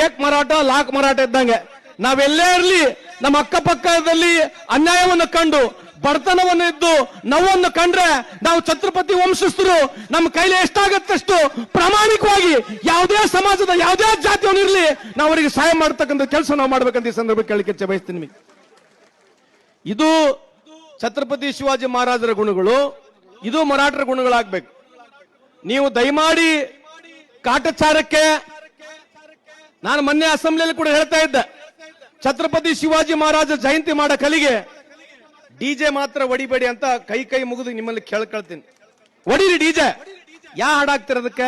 ಏಕ್ ಮರಾಠ ಲಾಕ್ ಮರಾಠ ಇದ್ದಂಗೆ ನಾವೆಲ್ಲೇ ಇರಲಿ, ನಮ್ಮ ಅಕ್ಕಪಕ್ಕದಲ್ಲಿ ಅನ್ಯಾಯವನ್ನು ಕಂಡು, ಬಡತನವನ್ನು ಇದ್ದು ನೋವನ್ನು ಕಂಡ್ರೆ ನಾವು ಛತ್ರಪತಿ ವಂಶಸ್ಥರು ನಮ್ಮ ಕೈಲಿ ಎಷ್ಟಾಗತ್ತಷ್ಟು ಪ್ರಾಮಾಣಿಕವಾಗಿ ಯಾವುದೇ ಸಮಾಜದ ಯಾವುದೇ ಜಾತಿಯವನಿರಲಿ ನಾವು ಅವರಿಗೆ ಸಹಾಯ ಮಾಡತಕ್ಕಂಥ ಕೆಲಸ ನಾವು ಮಾಡ್ಬೇಕಂತ ಈ ಸಂದರ್ಭ ಕೇಳಲಿಕ್ಕೆ ಬಯಸ್ತೀನಿ ನಿಮಗೆ. ಇದು ಛತ್ರಪತಿ ಶಿವಾಜಿ ಮಹಾರಾಜರ ಗುಣಗಳು, ಇದು ಮರಾಠರ ಗುಣಗಳಾಗಬೇಕು. ನೀವು ದಯಮಾಡಿ ಕಾಟಚಾರಕ್ಕೆ, ನಾನು ಮೊನ್ನೆ ಅಸೆಂಬ್ಲಿಯಲ್ಲಿ ಕೂಡ ಹೇಳ್ತಾ ಇದ್ದೆ, ಛತ್ರಪತಿ ಶಿವಾಜಿ ಮಹಾರಾಜ ಜಯಂತಿ ಮಾಡೋ ಕಲಿಗೆ ಡಿಜೆ ಮಾತ್ರ ಹೊಡಿಬೇಡಿ ಅಂತ ಕೈ ಮುಗಿದು ನಿಮ್ಮಲ್ಲಿ ಕೇಳ್ಕೊಳ್ತೀನಿ. ಹೊಡೀರಿ ಡಿಜೆ. ಯಾ ಹಾಡಾಗ್ತಿರೋದಕ್ಕೆ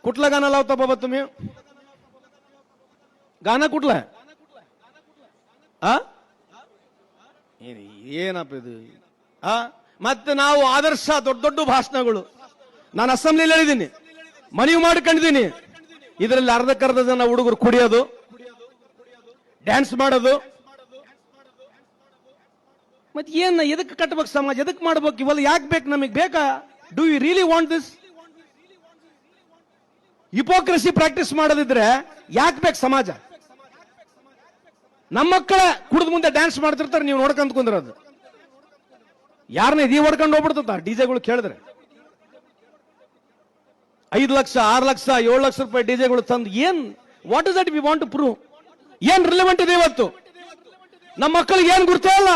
ಕುಟ್ಲ ಗಾನ लावता बाबा तुम्ही गाना कुठला ಏನಪ್ಪ ಇದು? ಮತ್ತೆ ನಾವು ಆದರ್ಶ ದೊಡ್ಡ ದೊಡ್ಡ ಭಾಷಣಗಳು ನಾನು ಅಸೆಂಬ್ಲಿಯಲ್ಲಿ ಹೇಳಿದ್ದೀನಿ, ಮನವಿ ಮಾಡ್ಕೊಂಡಿದ್ದೀನಿ. ಇದರಲ್ಲಿ ಅರ್ಧಕ್ಕರ್ಧ ಜನ ಹುಡುಗರು ಕುಡಿಯೋದು, ಡ್ಯಾನ್ಸ್ ಮಾಡೋದು, ಮತ್ತೆ ಏನ್ ಎದಕ್ಕೆ ಕಟ್ಟಬೇಕು ಸಮಾಜ, ಎದಕ್ಕೆ ಮಾಡ್ಬೇಕು ಇವೆಲ್ಲ? ಯಾಕೆ ಬೇಕು ನಮಗೆ? ಬೇಕಾ? Do you really want this? Hypocrisy practice ಮಾಡೋದಿದ್ರೆ ಯಾಕೆ ಬೇಕು ಸಮಾಜ? ನಮ್ಮ ಮಕ್ಕಳ ಕುಡಿದ ಮುಂದೆ ಡ್ಯಾನ್ಸ್ ಮಾಡ್ತಿರ್ತಾರೆ, ನೀವು ನೋಡ್ಕೊಂತ ಕುಂದಿರೋದು. ಯಾರನ್ನ ಇದೀ ಹೊಡ್ಕೊಂಡು ಹೋಗ್ಬಿಡ್ತ ಡಿಜೆಗಳು ಕೇಳಿದ್ರೆ 5 ಲಕ್ಷ 6 ಲಕ್ಷ 7 ಲಕ್ಷ ರೂಪಾಯಿ ಡಿಜೆಗಳು ತಂದು ಏನ್, what is that we want to prove? ಏನ್ ರಿಲೆವೆಂಟ್ ಇದೆ ಇವತ್ತು? ನಮ್ಮ ಮಕ್ಕಳಿಗೆ ಏನ್ ಗುರ್ತೇ ಇಲ್ಲ.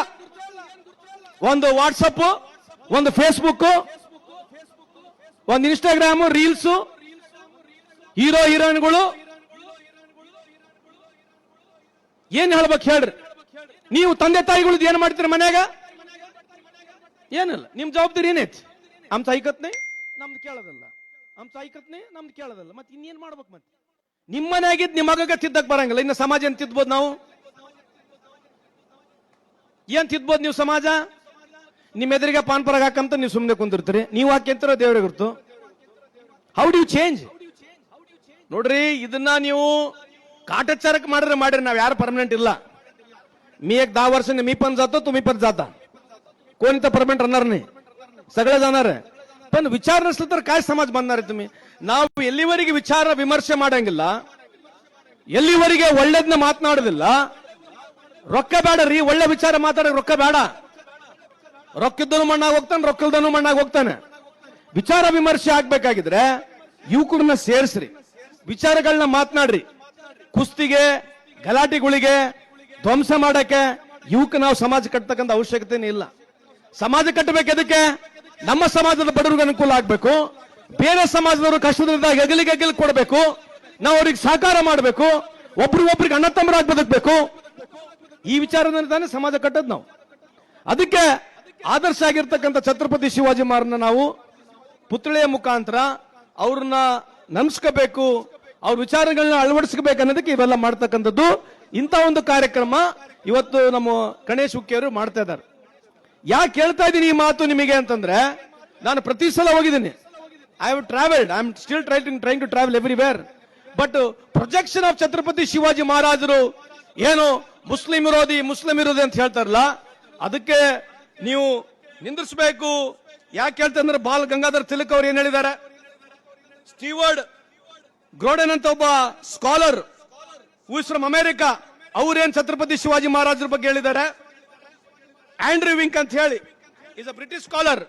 ಒಂದು ವಾಟ್ಸಪ್, ಒಂದು ಫೇಸ್ಬುಕ್, ಒಂದು ಇನ್ಸ್ಟಾಗ್ರಾಮ್ ರೀಲ್ಸ್, ಹೀರೋ ಹೀರೋಯಿನ್ಗಳು, ಏನ್ ಹೇಳ್ಬೇಕು ಹೇಳ್ರಿ? ನೀವು ತಂದೆ ತಾಯಿಗಳದ್ದು ಏನ್ ಮಾಡ್ತೀರಿ ಮನ್ಯಾಗ? ಏನಿಲ್ಲ. ನಿಮ್ ಜವಾಬ್ದಾರಿ ಏನೈತಿ? ಆಮ್ತ ಐಕತ್ನೇ ನಮ್ದು ಕೇಳೋದಲ್ಲ, ಆಮ್ತ ಐಕತ್ನೇ ನಮ್ದು ಕೇಳೋದಲ್ಲ. ಮತ್ತೆ ಇನ್ನೇನ್ ಮಾಡ್ಬೇಕು? ಮತ್ತೆ ನಿಮ್ಮ ಮನೆಯಾಗಿದ್ದು ನಿಮ್ಮ ಮಗಗೆ ತಿದ್ದಕ್ ಬರಂಗಿಲ್ಲ, ಇನ್ನು ಸಮಾಜ ಏನ್ ತಿದ್ಬೋದು? ನಾವು ಏನ್ ತಿದ್ಬೋದು? ನೀವು ಸಮಾಜ ನಿಮ್ಮ ಎದುರಿಗೆ ಪಾನ್ ಪರಾಗ ಹಾಕಂತ ನೀವು ಸುಮ್ಮನೆ ಕುಂದಿರ್ತೀರಿ. ನೀವು ಹಾಕಿಂತರ ದೇವರಿಗೆ ಗುರ್ತು. How do you change? ನೋಡ್ರಿ, ಇದನ್ನ ನೀವು काटचारक मारे नाव यार परमनेंट ಇಲ್ಲ. मी एक 10 वर्षांनी मी पण जातो, तुम्ही पण जाता, कोणी तर परमनेंट राहणार नाही, सगळे जाणार आहे. पण विचार नसलं तर काय समाज बनणार आहे तुम्ही? ನಾವು ಎಲ್ಲಿವರೆಗೆ ವಿಚಾರ ವಿಮರ್ಶೆ ಮಾಡಂಗಿಲ್ಲ, ಎಲ್ಲಿವರೆಗೆ ಒಳ್ಳೆದನ್ನ ಮಾತನಾಡೋದಿಲ್ಲ, ರೊಕ್ಕ ಬೇಡರಿ, ಒಳ್ಳೆ ವಿಚಾರ ಮಾತಾಡೋಕೆ ರೊಕ್ಕ ಬೇಡ. ರೊಕ್ಕಿದ್ದನು ಮಣ್ಣಾಗ ಹೋಗ್ತಾನೆ, ರೊಕ್ಕಲ್ದನು ಮಣ್ಣಾಗ ಹೋಗ್ತಾನೆ. ವಿಚಾರ ವಿಮರ್ಶೆ ಆಗ್ಬೇಕಾಗಿದ್ರೆ ಯುವಕರನ್ನ ಸೇರಿಸ್ರಿ, ವಿಚಾರಗಳನ್ನ ಮಾತನಾಡ್ರಿ. ಕುಸ್ತಿಗೆ ಗಲಾಟೆಗಳಿಗೆ ಧ್ವಂಸ ಮಾಡಕ್ಕೆ ಯುವಕ ನಾವು ಸಮಾಜ ಕಟ್ಟತಕ್ಕಂಥ ಅವಶ್ಯಕತೆನೇ ಇಲ್ಲ. ಸಮಾಜ ಕಟ್ಟಬೇಕು ಎದಕ್ಕೆ? ನಮ್ಮ ಸಮಾಜದ ಬಡವರಿಗೆ ಅನುಕೂಲ ಆಗಬೇಕು, ಬೇರೆ ಸಮಾಜದವರು ಕಷ್ಟದಿಂದ ಹೆಗಲಿಗೆ ಕೊಡಬೇಕು, ನಾವು ಅವ್ರಿಗೆ ಸಹಕಾರ ಮಾಡಬೇಕು, ಒಬ್ರಿಗೊಬ್ರಿಗೆ ಅಣ್ಣ ತಮ್ಮರಾಗಿ ಬದುಕಬೇಕು. ಈ ವಿಚಾರದಲ್ಲಿ ತಾನೇ ಸಮಾಜ ಕಟ್ಟದ್ ನಾವು. ಅದಕ್ಕೆ ಆದರ್ಶ ಆಗಿರ್ತಕ್ಕಂಥ ಛತ್ರಪತಿ ಶಿವಾಜಿ ಮಹಾರಾಜನ ನಾವು ಪುತ್ಥಳಿಯ ಮುಖಾಂತರ ಅವ್ರನ್ನ ನಮಸ್ಕಬೇಕು, ಅವ್ರ ವಿಚಾರಗಳನ್ನ ಅಳವಡಿಸಬೇಕು ಅನ್ನೋದಕ್ಕೆ ಇವೆಲ್ಲ ಮಾಡ್ತಕ್ಕಂಥದ್ದು. ಇಂಥ ಒಂದು ಕಾರ್ಯಕ್ರಮ ಇವತ್ತು ನಮ್ಮ ಗಣೇಶ್ ಹುಕ್ಕಿಯವರು ಮಾಡ್ತಾ ಇದ್ದಾರೆ. ಯಾಕೆ ಹೇಳ್ತಾ ಇದ್ದೀನಿ ಈ ಮಾತು ನಿಮಗೆ ಅಂತಂದ್ರೆ, ನಾನು ಪ್ರತಿ ಸಲ ಹೋಗಿದ್ದೀನಿ. I have travelled, I am still trying to travel everywhere. But projection of Chhatrapati Shivaji ಮಹಾರಾಜರು ಏನು ಮುಸ್ಲಿಂ ವಿರೋಧಿ ಅಂತ ಹೇಳ್ತಾರಲ್ಲ, ಅದಕ್ಕೆ ನೀವು ನಿಂದಿಸಬೇಕು. ಯಾಕೆ ಹೇಳ್ತಂದ್ರೆ ಬಾಲ್ ಗಂಗಾಧರ್ ತಿಲಕ್ ಅವರು ಏನ್ ಹೇಳಿದ್ದಾರೆ? ಸ್ಟೀವರ್ಡ್ ಗ್ರೋಡೆನ್ ಅಂತ ಒಬ್ಬ scholar who is from America, ಅವ್ರೇನ್ ಛತ್ರಪತಿ ಶಿವಾಜಿ ಮಹಾರಾಜರ ಬಗ್ಗೆ ಹೇಳಿದ್ದಾರೆ. ಆಂಡ್ರೂ ವಿಂಕ್ ಅಂತ ಹೇಳಿ ಇಸ್ ಅ ಬ್ರಿಟಿಷ್ ಸ್ಕಾಲರ್,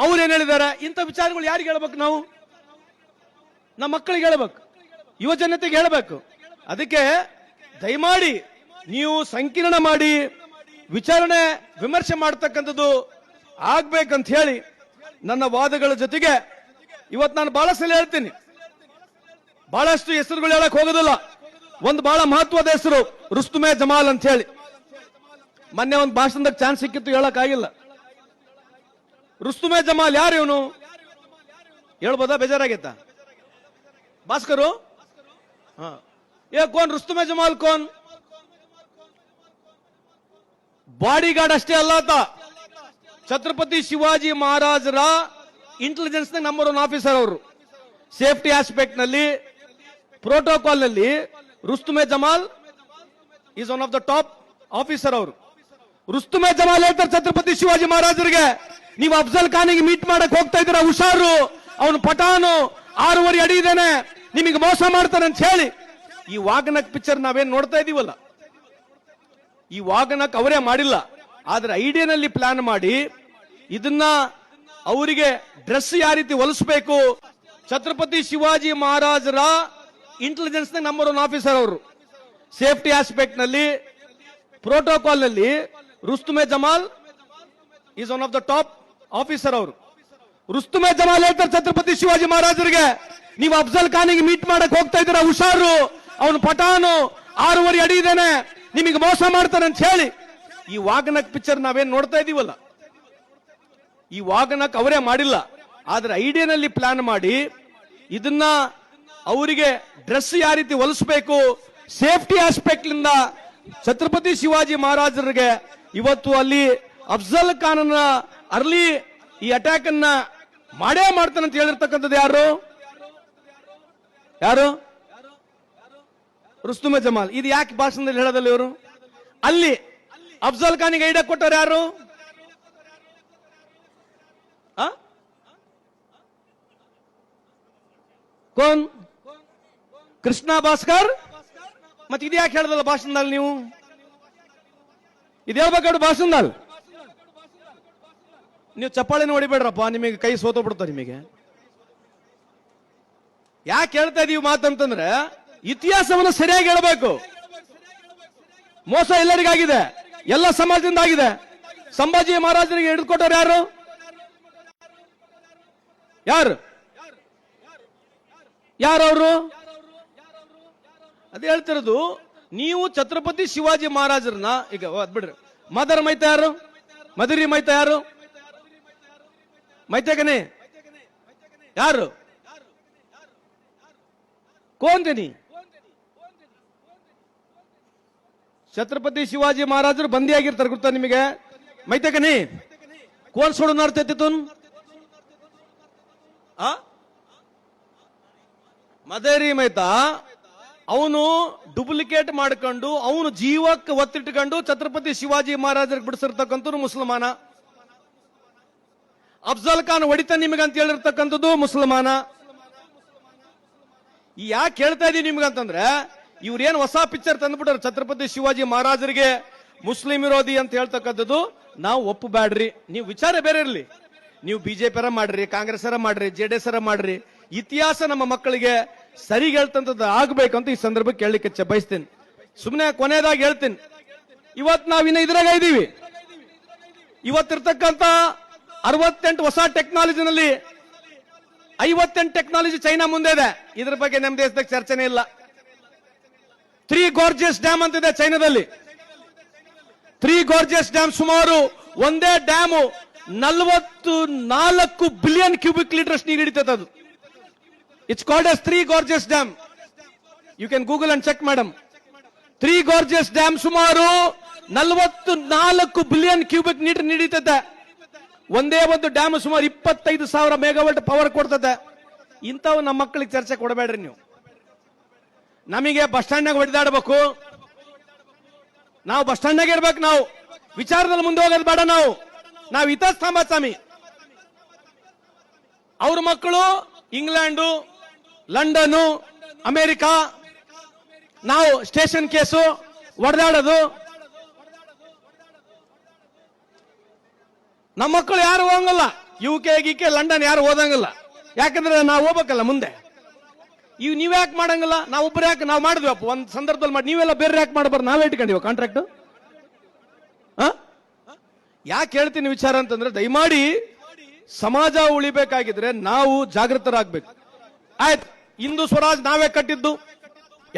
ಅವ್ರು ಏನ್ ಹೇಳಿದ್ದಾರೆ? ಇಂಥ ವಿಚಾರಗಳು ಯಾರಿಗೆ ಹೇಳ್ಬೇಕು? ನಾವು ನಮ್ಮ ಮಕ್ಕಳಿಗೆ ಹೇಳ್ಬೇಕು, ಯುವ ಜನತೆಗೆ ಹೇಳ್ಬೇಕು. ಅದಕ್ಕೆ ದಯಮಾಡಿ ನೀವು ಸಂಕೀರ್ಣ ಮಾಡಿ ವಿಚಾರಣೆ ವಿಮರ್ಶೆ ಮಾಡ್ತಕ್ಕಂಥದ್ದು ಆಗ್ಬೇಕಂತ ಹೇಳಿ ನನ್ನ ವಾದಗಳ ಜೊತೆಗೆ ಇವತ್ತು ನಾನು ಬಹಳ ಸಲ ಹೇಳ್ತೀನಿ, ಬಹಳಷ್ಟು ಹೆಸರುಗಳು ಹೇಳಕ್ ಹೋಗೋದಿಲ್ಲ. ಒಂದು ಬಹಳ ಮಹತ್ವದ ಹೆಸರು ರುಸ್ತುಮೆ ಜಮಾಲ್ ಅಂತ ಹೇಳಿ. ಮೊನ್ನೆ ಒಂದು ಭಾಷಣದಾಗ ಚಾನ್ಸ್ ಸಿಕ್ಕಿತ್ತು, ಹೇಳಕ್ ಆಗಿಲ್ಲ. ರುಸ್ತುಮೆ ಜಮಾಲ್ ಯಾರು? ಇವನು ಹೇಳ್ಬೋದಾ? ಬೇಜಾರಾಗೈತ ಭಾಸ್ಕರು? ಕೋನ್ ರುಸ್ತುಮೆ ಜಮಾಲ್ ಕೋನ್? ಬಾಡಿ ಗಾರ್ಡ್ ಅಷ್ಟೇ ಅಲ್ಲ ಆತ, ಛತ್ರಪತಿ ಶಿವಾಜಿ ಮಹಾರಾಜರ ಇಂಟೆಲಿಜೆನ್ಸ್ ನ ನಂಬರ್ 1 ಆಫೀಸರ್ ಅವರು. ಸೇಫ್ಟಿ ಆಸ್ಪೆಕ್ಟ್ ನಲ್ಲಿ, ಪ್ರೋಟೋಕಾಲ್ ನಲ್ಲಿ Rustume Jamal is one of the top officer ಅವರು. ರುಸ್ತುಮೆ ಜಮಾಲ್ ಹೇಳ್ತಾರೆ ಛತ್ರಪತಿ ಶಿವಾಜಿ ಮಹಾರಾಜರಿಗೆ, ನೀವು ಅಫ್ಜಲ್ ಖಾನಿಗೆ ಮೀಟ್ ಮಾಡಕ್ ಹೋಗ್ತಾ ಇದ್ದೀರಾ, ಹುಷಾರು, ಅವನು ಪಠಾನು 6.5 ಅಡಿ ಇದ್ದಾನೆ, ನಿಮಗೆ ಮೋಸ ಮಾಡ್ತಾನೆ ಅಂತ ಹೇಳಿ. ಈ ವಾಗನಕ್ ಪಿಕ್ಚರ್ ನಾವೇನ್ ನೋಡ್ತಾ ಇದೀವಲ್ಲ, ಈ ವಾಗನಕ್ ಅವರೇ ಮಾಡಿಲ್ಲ, ಆದ್ರೆ ಐಡಿಯಾನಲ್ಲಿ ಪ್ಲಾನ್ ಮಾಡಿ ಇದನ್ನ ಅವರಿಗೆ ಡ್ರೆಸ್ ಯಾವ ರೀತಿ ಹೊಲಿಸಬೇಕು, ಛತ್ರಪತಿ ಶಿವಾಜಿ ಮಹಾರಾಜರ ಇಂಟೆಲಿಜೆನ್ಸ್ ನಂಬರ್ 1 ಆಫೀಸರ್ ಅವರು. ಸೇಫ್ಟಿ ಆಸ್ಪೆಕ್ಟ್ ನಲ್ಲಿ, ಪ್ರೋಟೋಕಾಲ್ ನಲ್ಲಿ Rustume Jamal is one of the top officer ಅವರು. ರುಸ್ತುಮೆ ಜಮಾಲ್ ಹೇಳ್ತಾರೆ ಛತ್ರಪತಿ ಶಿವಾಜಿ ಮಹಾರಾಜರಿಗೆ, ನೀವು ಅಫ್ಜಲ್ ಖಾನಿಗೆ ಮೀಟ್ ಮಾಡಕ್ ಹೋಗ್ತಾ ಇದ್ದೀರಾ, ಹುಷಾರು, ಅವನು ಪಠಾನು 6.5 ಅಡಿ ಇದ್ದಾನೆ, ನಿಮಗೆ ಮೋಸ ಮಾಡ್ತಾನೆ ಅಂತ ಹೇಳಿ. ಈ ವಾಗನಕ್ ಪಿಕ್ಚರ್ ನಾವೇನ್ ನೋಡ್ತಾ ಇದೀವಲ್ಲ, ಈ ವಾಗನಕ್ ಅವರೇ ಮಾಡಿಲ್ಲ, ಆದ್ರೆ ಐಡಿಯಾನಲ್ಲಿ ಪ್ಲಾನ್ ಮಾಡಿ ಇದನ್ನ ಅವರಿಗೆ ಡ್ರೆಸ್ ಯಾವ ರೀತಿ ಹೊಲಿಸಬೇಕು, ಸೇಫ್ಟಿ ಆಸ್ಪೆಕ್ಟ್ ಲಿಂದ ಛತ್ರಪತಿ ಶಿವಾಜಿ ಮಹಾರಾಜರಿಗೆ ಇವತ್ತು ಅಲ್ಲಿ ಅಫ್ಜಲ್ ಖಾನ್ ಅರ್ಲಿ ಈ ಅಟ್ಯಾಕ್ ಅನ್ನ ಮಾಡೇ ಮಾಡ್ತಾನೆ ಅಂತ ಹೇಳಿರ್ತಕ್ಕಂಥದ್ದು ಯಾರು? ರುಸ್ತುಮೆ ಜಮಾಲ್. ಇದು ಯಾಕೆ ಭಾಷಣದಲ್ಲಿ ಹೇಳೋದಲ್ಲ ಇವರು? ಅಲ್ಲಿ ಅಫ್ಜಲ್ ಖಾನಿಗೆ ಐಡಿಯಾ ಕೊಟ್ಟರು ಯಾರು? ಕೋನ್? ಕೃಷ್ಣ ಭಾಸ್ಕರ್. ಮತ್ತೆ ಇದು ಯಾಕೆ ಹೇಳದಲ್ಲ ಭಾಷಣದಲ್ಲಿ? ನೀವು ಇದು ಹೇಳ್ಬೇಕಾದ್ರು ಭಾಷಣದಲ್ಲಿ ನೀವು ಚಪ್ಪಾಳೆನ ಹೊಡಿಬೇಡ್ರಪ್ಪ, ನಿಮಗೆ ಕೈ ಸೋತೋಗ್ಬಿಡ್ತಾರೆ ನಿಮಗೆ. ಯಾಕೆ ಹೇಳ್ತಾ ಇದೀವಿ ಮಾತಂತಂದ್ರೆ ಇತಿಹಾಸವನ್ನು ಸರಿಯಾಗಿ ಹೇಳಬೇಕು. ಮೋಸ ಎಲ್ಲರಿಗಾಗಿದೆ, ಎಲ್ಲ ಸಮಾಜದಿಂದ ಆಗಿದೆ. ಸಂಭಾಜಿ ಮಹಾರಾಜರಿಗೆ ಹಿಡಿದುಕೊಟ್ಟವ್ರು ಯಾರು? ಯಾರವರು? ಅದೇ ಹೇಳ್ತಿರೋದು. ನೀವು ಛತ್ರಪತಿ ಶಿವಾಜಿ ಮಹಾರಾಜರನ್ನ ಈಗ ಬಿಡ್ರಿ. ಮದರ್ ಮೈತ ಯಾರು? ಮದರಿ ಮೈತ ಯಾರು? ಮೈತೇಗನೆ ಯಾರು? ಕೋಂತೀನಿ. ಛತ್ರಪತಿ ಶಿವಾಜಿ ಮಹಾರಾಜರು ಬಂದಿಯಾಗಿರ್ತಾರೆ, ಗೊತ್ತಾ ನಿಮಗೆ? ಮೈತೇಗನಿ ಕೋನ್ ಸೋಡು ತಿತ್ತುನ್ ಮದರಿ ಮೈತಾ ಅವನು ಡೂಪ್ಲಿಕೇಟ್ ಮಾಡ್ಕೊಂಡು ಅವನು ಜೀವಕ್ಕೆ ಒತ್ತಿಟ್ಟುಕೊಂಡು ಛತ್ರಪತಿ ಶಿವಾಜಿ ಮಹಾರಾಜರಿಗೆ ಬಿಡಿಸಿರ್ತಕ್ಕಂಥ ಮುಸಲ್ಮಾನ. ಅಫ್ಜಲ್ ಖಾನ್ ಹೊಡಿತ ನಿಮಗಂತ ಹೇಳಿರ್ತಕ್ಕಂಥದ್ದು ಮುಸಲ್ಮಾನ. ಯಾಕೆ ಹೇಳ್ತಾ ಇದೀವಿ ನಿಮ್ಗಂತಂದ್ರೆ ಇವ್ರೇನು ಹೊಸ ಪಿಕ್ಚರ್ ತಂದ್ಬಿಟ್ಟಾರೆ ಛತ್ರಪತಿ ಶಿವಾಜಿ ಮಹಾರಾಜರಿಗೆ ಮುಸ್ಲಿಂ ವಿರೋಧಿ ಅಂತ ಹೇಳ್ತಕ್ಕಂಥದ್ದು ನಾವು ಒಪ್ಪಬೇಡ್ರಿ. ನೀವು ವಿಚಾರ ಬೇರೆ ಇರಲಿ, ನೀವು ಬಿಜೆಪಿ ಮಾಡ್ರಿ, ಕಾಂಗ್ರೆಸ್ ಮಾಡ್ರಿ, ಜೆಡಿಎಸ್ ಮಾಡ್ರಿ, ಇತಿಹಾಸ ನಮ್ಮ ಮಕ್ಕಳಿಗೆ ಸರಿಗೆ ಹೇಳ್ತಂಥದ್ದು ಆಗ್ಬೇಕು ಅಂತ ಈ ಸಂದರ್ಭಕ್ಕೆ ಕೇಳಲಿಕ್ಕೆ ಬಯಸ್ತೇನೆ. ಸುಮ್ಮನೆ ಕೊನೆಯದಾಗಿ ಹೇಳ್ತೀನಿ, ಇವತ್ತು ನಾವಿನ್ನ ಇದ್ರಾಗ ಇದ್ದೀವಿ. ಇವತ್ತಿರ್ತಕ್ಕಂಥ 68 ಹೊಸ ಟೆಕ್ನಾಲಜಿನಲ್ಲಿ 58 ಟೆಕ್ನಾಲಜಿ ಚೈನಾ ಮುಂದೆ ಇದೆ. ಇದ್ರ ಬಗ್ಗೆ ನಮ್ಮ ದೇಶದಾಗ ಚರ್ಚೆನೇ ಇಲ್ಲ. 3 ಗಾರ್ಜಿಯಸ್ ಡ್ಯಾಮ್ ಅಂತಿದೆ ಚೈನಾದಲ್ಲಿ. 3 ಗಾರ್ಜಿಯಸ್ ಡ್ಯಾಮ್, ಸುಮಾರು ಒಂದೇ ಡ್ಯಾಮ್ 44 ಬಿಲಿಯನ್ ಕ್ಯೂಬಿಕ್ ಲೀಟರ್ಸ್ ನೀರು ಹಿಡಿತದೆ. ಅದು it's called as 3 gorgeous dam. You can Google and check madam. 3 gorgeous dam ಸುಮಾರು 44 ಬಿಲಿಯನ್ ಕ್ಯೂಬಿಕ್ ನೀರು ನೀಡಿತದೆ. ಒಂದೇ ಒಂದು ಡ್ಯಾಮ್ ಸುಮಾರು 25,000 ಮೆಗಾವಾಟ್ ಪವರ್ ಕೊಡ್ತದೆ. ಇಂಥವು ನಮ್ಮ ಮಕ್ಕಳಿಗೆ ಚರ್ಚೆ ಕೊಡಬೇಡ್ರಿ ನೀವು. ನಮಗೆ ಬಸ್ ಸ್ಟ್ಯಾಂಡ್ನಾಗ ಹೊಡೆದಾಡಬೇಕು, ನಾವು ಬಸ್ ಸ್ಟ್ಯಾಂಡ್ನಾಗ ಇರ್ಬೇಕು, ನಾವು ವಿಚಾರದಲ್ಲಿ ಮುಂದೆ ಹೋಗೋದು ಬೇಡ. ನಾವು ಇತಸ್ತಂಭ ಸ್ವಾಮಿ. ಅವ್ರ ಮಕ್ಕಳು ಇಂಗ್ಲೆಂಡು, ಲಂಡನ್, ಅಮೆರಿಕ, ನಾವು ಸ್ಟೇಷನ್ ಕೇಸು ಹೊಡೆದಾಡೋದು. ನಮ್ಮ ಮಕ್ಕಳು ಯಾರು ಹೋಗಂಗಿಲ್ಲ, UK ಗೀಕೆ ಲಂಡನ್ ಯಾರು ಓದಂಗಿಲ್ಲ. ಯಾಕಂದ್ರೆ ನಾವು ಹೋಗ್ಬೇಕಲ್ಲ ಮುಂದೆ. ಇವ್ ನೀವ್ ಯಾಕೆ ಮಾಡಂಗಿಲ್ಲ? ನಾವು ಒಬ್ಬರು ಯಾಕೆ? ನಾವು ಮಾಡಿದ್ವಪ್ಪ ಒಂದ್ ಸಂದರ್ಭದಲ್ಲಿ ಮಾಡಿ, ನೀವೆಲ್ಲ ಬೇರೆ ಯಾಕೆ ಮಾಡಬಾರ್ದು? ನಾವೇ ಇಟ್ಕೊಂಡಿವ ಕಾಂಟ್ರಾಕ್ಟ್. ಯಾಕೆ ಹೇಳ್ತೀನಿ ವಿಚಾರ ಅಂತಂದ್ರೆ, ದಯಮಾಡಿ ಸಮಾಜ ಉಳಿಬೇಕಾಗಿದ್ರೆ ನಾವು ಜಾಗೃತರಾಗಬೇಕು. ಆಯ್ತು, ಹಿಂದೂ ಸ್ವರಾಜ್ ನಾವೇ ಕಟ್ಟಿದ್ದು,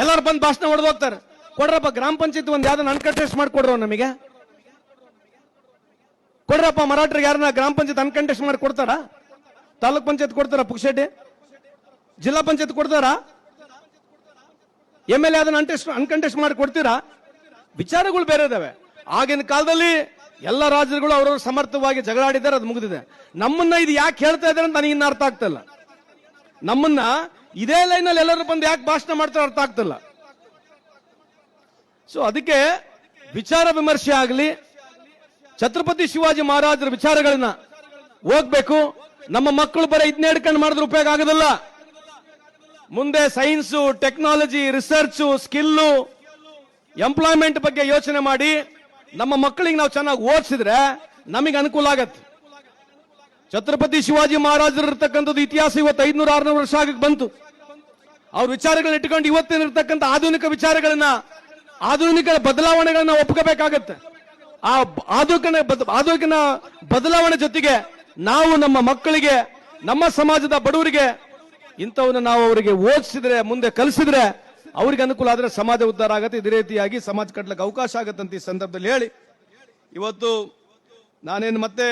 ಎಲ್ಲರೂ ಬಂದು ಭಾಷಣ ಹೊಡೆದು ಹೋಗ್ತಾರೆ. ಕೊಡ್ರಪ್ಪ ಗ್ರಾಮ ಪಂಚಾಯತ್ ಒಂದು ಯಾವ್ದನ್ನ ಅನ್ಕಂಟೆಸ್ಟ್ ಮಾಡಿಕೊಡ್ರ, ನಮಗೆ ಕೊಡ್ರಪ್ಪ. ಮರಾಠರಿಗೆ ಯಾರನ್ನ ಗ್ರಾಮ ಪಂಚಾಯತ್ ಅನ್ಕಂಟೆಸ್ಟ್ ಮಾಡಿ ಕೊಡ್ತಾರ? ತಾಲೂಕ್ ಪಂಚಾಯತ್ ಕೊಡ್ತಾರ? ಪುಕ್ಷೇಟೆ ಜಿಲ್ಲಾ ಪಂಚಾಯತ್ ಕೊಡ್ತಾರ? MLA ಅದನ್ನ ಅನ್ಕಂಟೆಸ್ಟ್ ಮಾಡಿ ಕೊಡ್ತೀರಾ? ವಿಚಾರಗಳು ಬೇರೆ ಇದಾವೆ. ಆಗಿನ ಕಾಲದಲ್ಲಿ ಎಲ್ಲ ರಾಜ್ಯಗಳು ಅವರವರು ಸಮರ್ಥವಾಗಿ ಜಗಳಾಡಿದ್ದಾರೆ, ಅದು ಮುಗಿದಿದೆ. ನಮ್ಮನ್ನ ಇದು ಯಾಕೆ ಹೇಳ್ತಾ ಇದ್ದಾರೆ ಅಂತ ನನಗೆ ಇನ್ನು ಅರ್ಥ ಆಗ್ತಿಲ್ಲ. ನಮ್ಮನ್ನ ಇದೇ ಲೈನಲ್ಲಿ ಎಲ್ಲರೂ ಬಂದು ಯಾಕೆ ಭಾಷಣ ಮಾಡ್ತಾರೆ ಅರ್ಥ ಆಗ್ತಿಲ್ಲ. ಸೊ ಅದಕ್ಕೆ ವಿಚಾರ ವಿಮರ್ಶೆ ಆಗಲಿ, ಛತ್ರಪತಿ ಶಿವಾಜಿ ಮಹಾರಾಜರ ವಿಚಾರಗಳನ್ನ ಹೋಗ್ಬೇಕು. ನಮ್ಮ ಮಕ್ಕಳು ಬರೀ ಇದನ್ನ ಹಿಡ್ಕೊಂಡು ಮಾಡಿದ್ರೆ ಉಪಯೋಗ ಆಗೋದಿಲ್ಲ. ಮುಂದೆ science, technology, research, skill, employment ಬಗ್ಗೆ ಯೋಚನೆ ಮಾಡಿ ನಮ್ಮ ಮಕ್ಕಳಿಗೆ ನಾವು ಚೆನ್ನಾಗಿ ಓದಿಸಿದ್ರೆ ನಮಗೆ ಅನುಕೂಲ ಆಗತ್ತೆ. ಛತ್ರಪತಿ ಶಿವಾಜಿ ಮಹಾರಾಜರು ಇರ್ತಕ್ಕಂಥದ್ದು ಇತಿಹಾಸ ಇವತ್ತು 500-600 ವರ್ಷ ಆಗಕ್ಕೆ ಬಂತು. ಅವ್ರ ವಿಚಾರಗಳನ್ನ ಇಟ್ಕೊಂಡು ಇವತ್ತೇನಿರ್ತಕ್ಕಂಥ ಆಧುನಿಕ ವಿಚಾರಗಳನ್ನ, ಆಧುನಿಕ ಬದಲಾವಣೆಗಳನ್ನ ಒಪ್ಕೋಬೇಕಾಗತ್ತೆ. ಆ ಆಧುನಿಕ ಬದಲಾವಣೆ ಜೊತೆಗೆ ನಾವು ನಮ್ಮ ಮಕ್ಕಳಿಗೆ, ನಮ್ಮ ಸಮಾಜದ ಬಡವರಿಗೆ ಇಂಥವನ್ನ ನಾವು ಅವರಿಗೆ ಓದಿಸಿದ್ರೆ, ಮುಂದೆ ಕಲಿಸಿದ್ರೆ ಅವ್ರಿಗೆ ಅನುಕೂಲ ಆದ್ರೆ ಸಮಾಜ ಉದ್ಧಾರ ಆಗತ್ತೆ. ಇದೇ ರೀತಿಯಾಗಿ ಸಮಾಜ ಕಟ್ಟಲಿಕ್ಕೆ ಅವಕಾಶ ಆಗತ್ತಂತ ಈ ಸಂದರ್ಭದಲ್ಲಿ ಹೇಳಿ, ಇವತ್ತು ನಾನೇನು ಮತ್ತೆ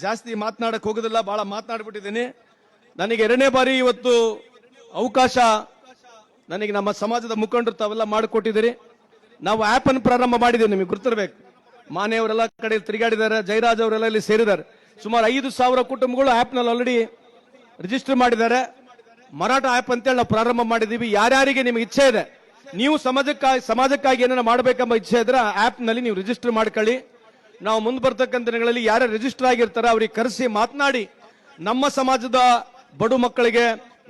ಜಾಸ್ತಿ ಮಾತನಾಡಕ್ ಹೋಗೋದಿಲ್ಲ, ಬಹಳ ಮಾತನಾಡ್ಬಿಟ್ಟಿದ್ದೀನಿ. ನನಗೆ 2ನೇ ಬಾರಿ ಇವತ್ತು ಅವಕಾಶ ನನಗೆ ನಮ್ಮ ಸಮಾಜದ ಮುಖಂಡರು ತಾವೆಲ್ಲ ಮಾಡಿಕೊಟ್ಟಿದ್ದೀರಿ. ನಾವು ಆಪ್ ಅನ್ನು ಪ್ರಾರಂಭ ಮಾಡಿದ್ದೀವಿ, ನಿಮಗೆ ಗೊತ್ತಿರಬೇಕು. ಮಾನೆಯವರೆಲ್ಲ ಕಡೆ ತಿರುಗಾಡಿದ್ದಾರೆ, ಜಯರಾಜ್ ಅವರೆಲ್ಲ ಇಲ್ಲಿ ಸೇರಿದ್ದಾರೆ. ಸುಮಾರು 5,000 ಕುಟುಂಬಗಳು ಆಪ್ ನಲ್ಲಿ ಆಲ್ರೆಡಿ ರಿಜಿಸ್ಟರ್ ಮಾಡಿದ್ದಾರೆ. ಮರಾಠ ಆಪ್ ಅಂತೇಳಿ ನಾವು ಪ್ರಾರಂಭ ಮಾಡಿದೀವಿ. ಯಾರ್ಯಾರಿಗೆ ನಿಮ್ಗೆ ಇಚ್ಛೆ ಇದೆ, ನೀವು ಸಮಾಜಕ್ಕಾಗಿ ಏನಾರ ಮಾಡಬೇಕೆಂಬ ಇಚ್ಛೆ ಇದ್ರೆ ಆಪ್ ನಲ್ಲಿ ನೀವು ರಿಜಿಸ್ಟರ್ ಮಾಡ್ಕೊಳ್ಳಿ. ನಾವು ಮುಂದೆ ಬರ್ತಕ್ಕಂಥ ದಿನಗಳಲ್ಲಿ ಯಾರು ರಿಜಿಸ್ಟರ್ ಆಗಿರ್ತಾರೆ ಅವ್ರಿಗೆ ಕರೆಸಿ ಮಾತನಾಡಿ ನಮ್ಮ ಸಮಾಜದ ಬಡು ಮಕ್ಕಳಿಗೆ,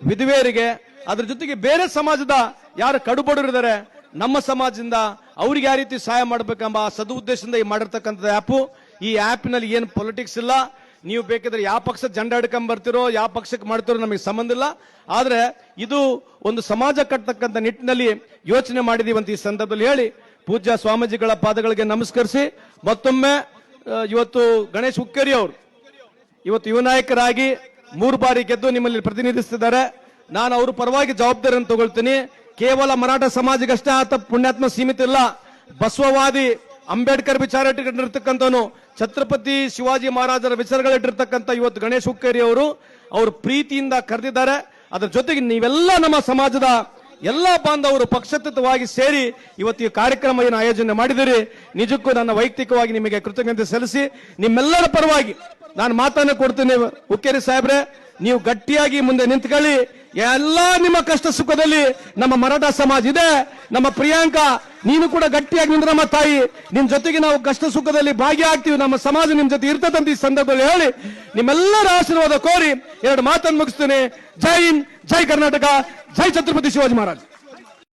ವಿಧವೆಯರಿಗೆ, ಅದ್ರ ಜೊತೆಗೆ ಬೇರೆ ಸಮಾಜದ ಯಾರು ಕಡುಬಡವರಿದ್ದಾರೆ ನಮ್ಮ ಸಮಾಜದಿಂದ ಅವ್ರಿಗೆ ಯಾವ ರೀತಿ ಸಹಾಯ ಮಾಡಬೇಕೆಂಬ ಸದುದ್ದೇಶದಿಂದ ಈ ಮಾಡಿರ್ತಕ್ಕಂಥ ಆ್ಯಪು. ಈ ಆ್ಯಪ್ನಲ್ಲಿ ಏನು ಪೊಲಿಟಿಕ್ಸ್ ಇಲ್ಲ. ನೀವು ಬೇಕಾದ್ರೆ ಯಾವ ಪಕ್ಷ ಜೆಂಡಾ ಹಿಡ್ಕೊಂಡ್ ಬರ್ತಿರೋ, ಯಾವ ಪಕ್ಷಕ್ಕೆ ಮಾಡ್ತಿರೋ ನಮಗೆ ಸಂಬಂಧ ಇಲ್ಲ. ಆದ್ರೆ ಇದು ಒಂದು ಸಮಾಜ ಕಟ್ಟತಕ್ಕಂಥ ನಿಟ್ಟಿನಲ್ಲಿ ಯೋಚನೆ ಮಾಡಿದೀವಿ ಅಂತ ಈ ಸಂದರ್ಭದಲ್ಲಿ ಹೇಳಿ, ಪೂಜ್ಯ ಸ್ವಾಮೀಜಿಗಳ ಪಾದಗಳಿಗೆ ನಮಸ್ಕರಿಸಿ ಮತ್ತೊಮ್ಮೆ ಇವತ್ತು ಗಣೇಶ್ ಹುಕ್ಕೇರಿ ಅವರು ಇವತ್ತು ಯುವ ನಾಯಕರಾಗಿ 3 ಬಾರಿ ಗೆದ್ದು ನಿಮ್ಮಲ್ಲಿ ಪ್ರತಿನಿಧಿಸುತ್ತಿದ್ದಾರೆ. ನಾನು ಅವ್ರ ಪರವಾಗಿ ಜವಾಬ್ದಾರಿಯನ್ನು ತಗೊಳ್ತೀನಿ. ಕೇವಲ ಮರಾಠ ಸಮಾಜಕ್ಕಷ್ಟೇ ಆತ ಪುಣ್ಯಾತ್ಮ ಸೀಮಿತ ಇಲ್ಲ. ಬಸವವಾದಿ, ಅಂಬೇಡ್ಕರ್ ವಿಚಾರ ಇಟ್ಟಿರ್ತಕ್ಕಂಥವನು, ಛತ್ರಪತಿ ಶಿವಾಜಿ ಮಹಾರಾಜರ ವಿಚಾರಗಳಿಟ್ಟಿರ್ತಕ್ಕಂಥ ಇವತ್ತು ಗಣೇಶ್ ಹುಕ್ಕೇರಿ ಅವರು ಪ್ರೀತಿಯಿಂದ ಕರೆದಿದ್ದಾರೆ. ಅದರ ಜೊತೆಗೆ ನೀವೆಲ್ಲ ನಮ್ಮ ಸಮಾಜದ ಎಲ್ಲ ಬಾಂಧವರು ಪಕ್ಷಾತೀತವಾಗಿ ಸೇರಿ ಇವತ್ತು ಈ ಕಾರ್ಯಕ್ರಮ ಏನು ಆಯೋಜನೆ ಮಾಡಿದಿರಿ, ನಿಜಕ್ಕೂ ನನ್ನ ವೈಯಕ್ತಿಕವಾಗಿ ನಿಮಗೆ ಕೃತಜ್ಞತೆ ಸಲ್ಲಿಸಿ ನಿಮ್ಮೆಲ್ಲರ ಪರವಾಗಿ ನಾನು ಮಾತನ್ನು ಕೊಡ್ತೀನಿ. ಹುಕ್ಕೇರಿ ಸಾಹೇಬ್ರೆ, ನೀವು ಗಟ್ಟಿಯಾಗಿ ಮುಂದೆ ನಿಂತ್ಕೊಳ್ಳಿ. ಎಲ್ಲ ನಿಮ್ಮ ಕಷ್ಟ ಸುಖದಲ್ಲಿ ನಮ್ಮ ಮರಾಠ ಸಮಾಜ ಇದೆ. ನಮ್ಮ ಪ್ರಿಯಾಂಕಾ, ನೀನು ಕೂಡ ಗಟ್ಟಿಯಾಗಿ ನಿಂದ್ರಮ್ಮ ತಾಯಿ, ನಿಮ್ ಜೊತೆಗೆ ನಾವು ಕಷ್ಟ ಸುಖದಲ್ಲಿ ಭಾಗಿಯಾಗ್ತೀವಿ. ನಮ್ಮ ಸಮಾಜ ನಿಮ್ ಜೊತೆ ಇರ್ತದಂತ ಈ ಸಂದರ್ಭದಲ್ಲಿ ಹೇಳಿ ನಿಮ್ಮೆಲ್ಲರ ಆಶೀರ್ವಾದ ಕೋರಿ 2 ಮಾತನ್ನು ಮುಗಿಸ್ತೇನೆ. ಜೈ ಹಿಂದ್, ಜೈ ಕರ್ನಾಟಕ, ಜೈ ಛತ್ರಪತಿ ಶಿವಾಜಿ ಮಹಾರಾಜ್.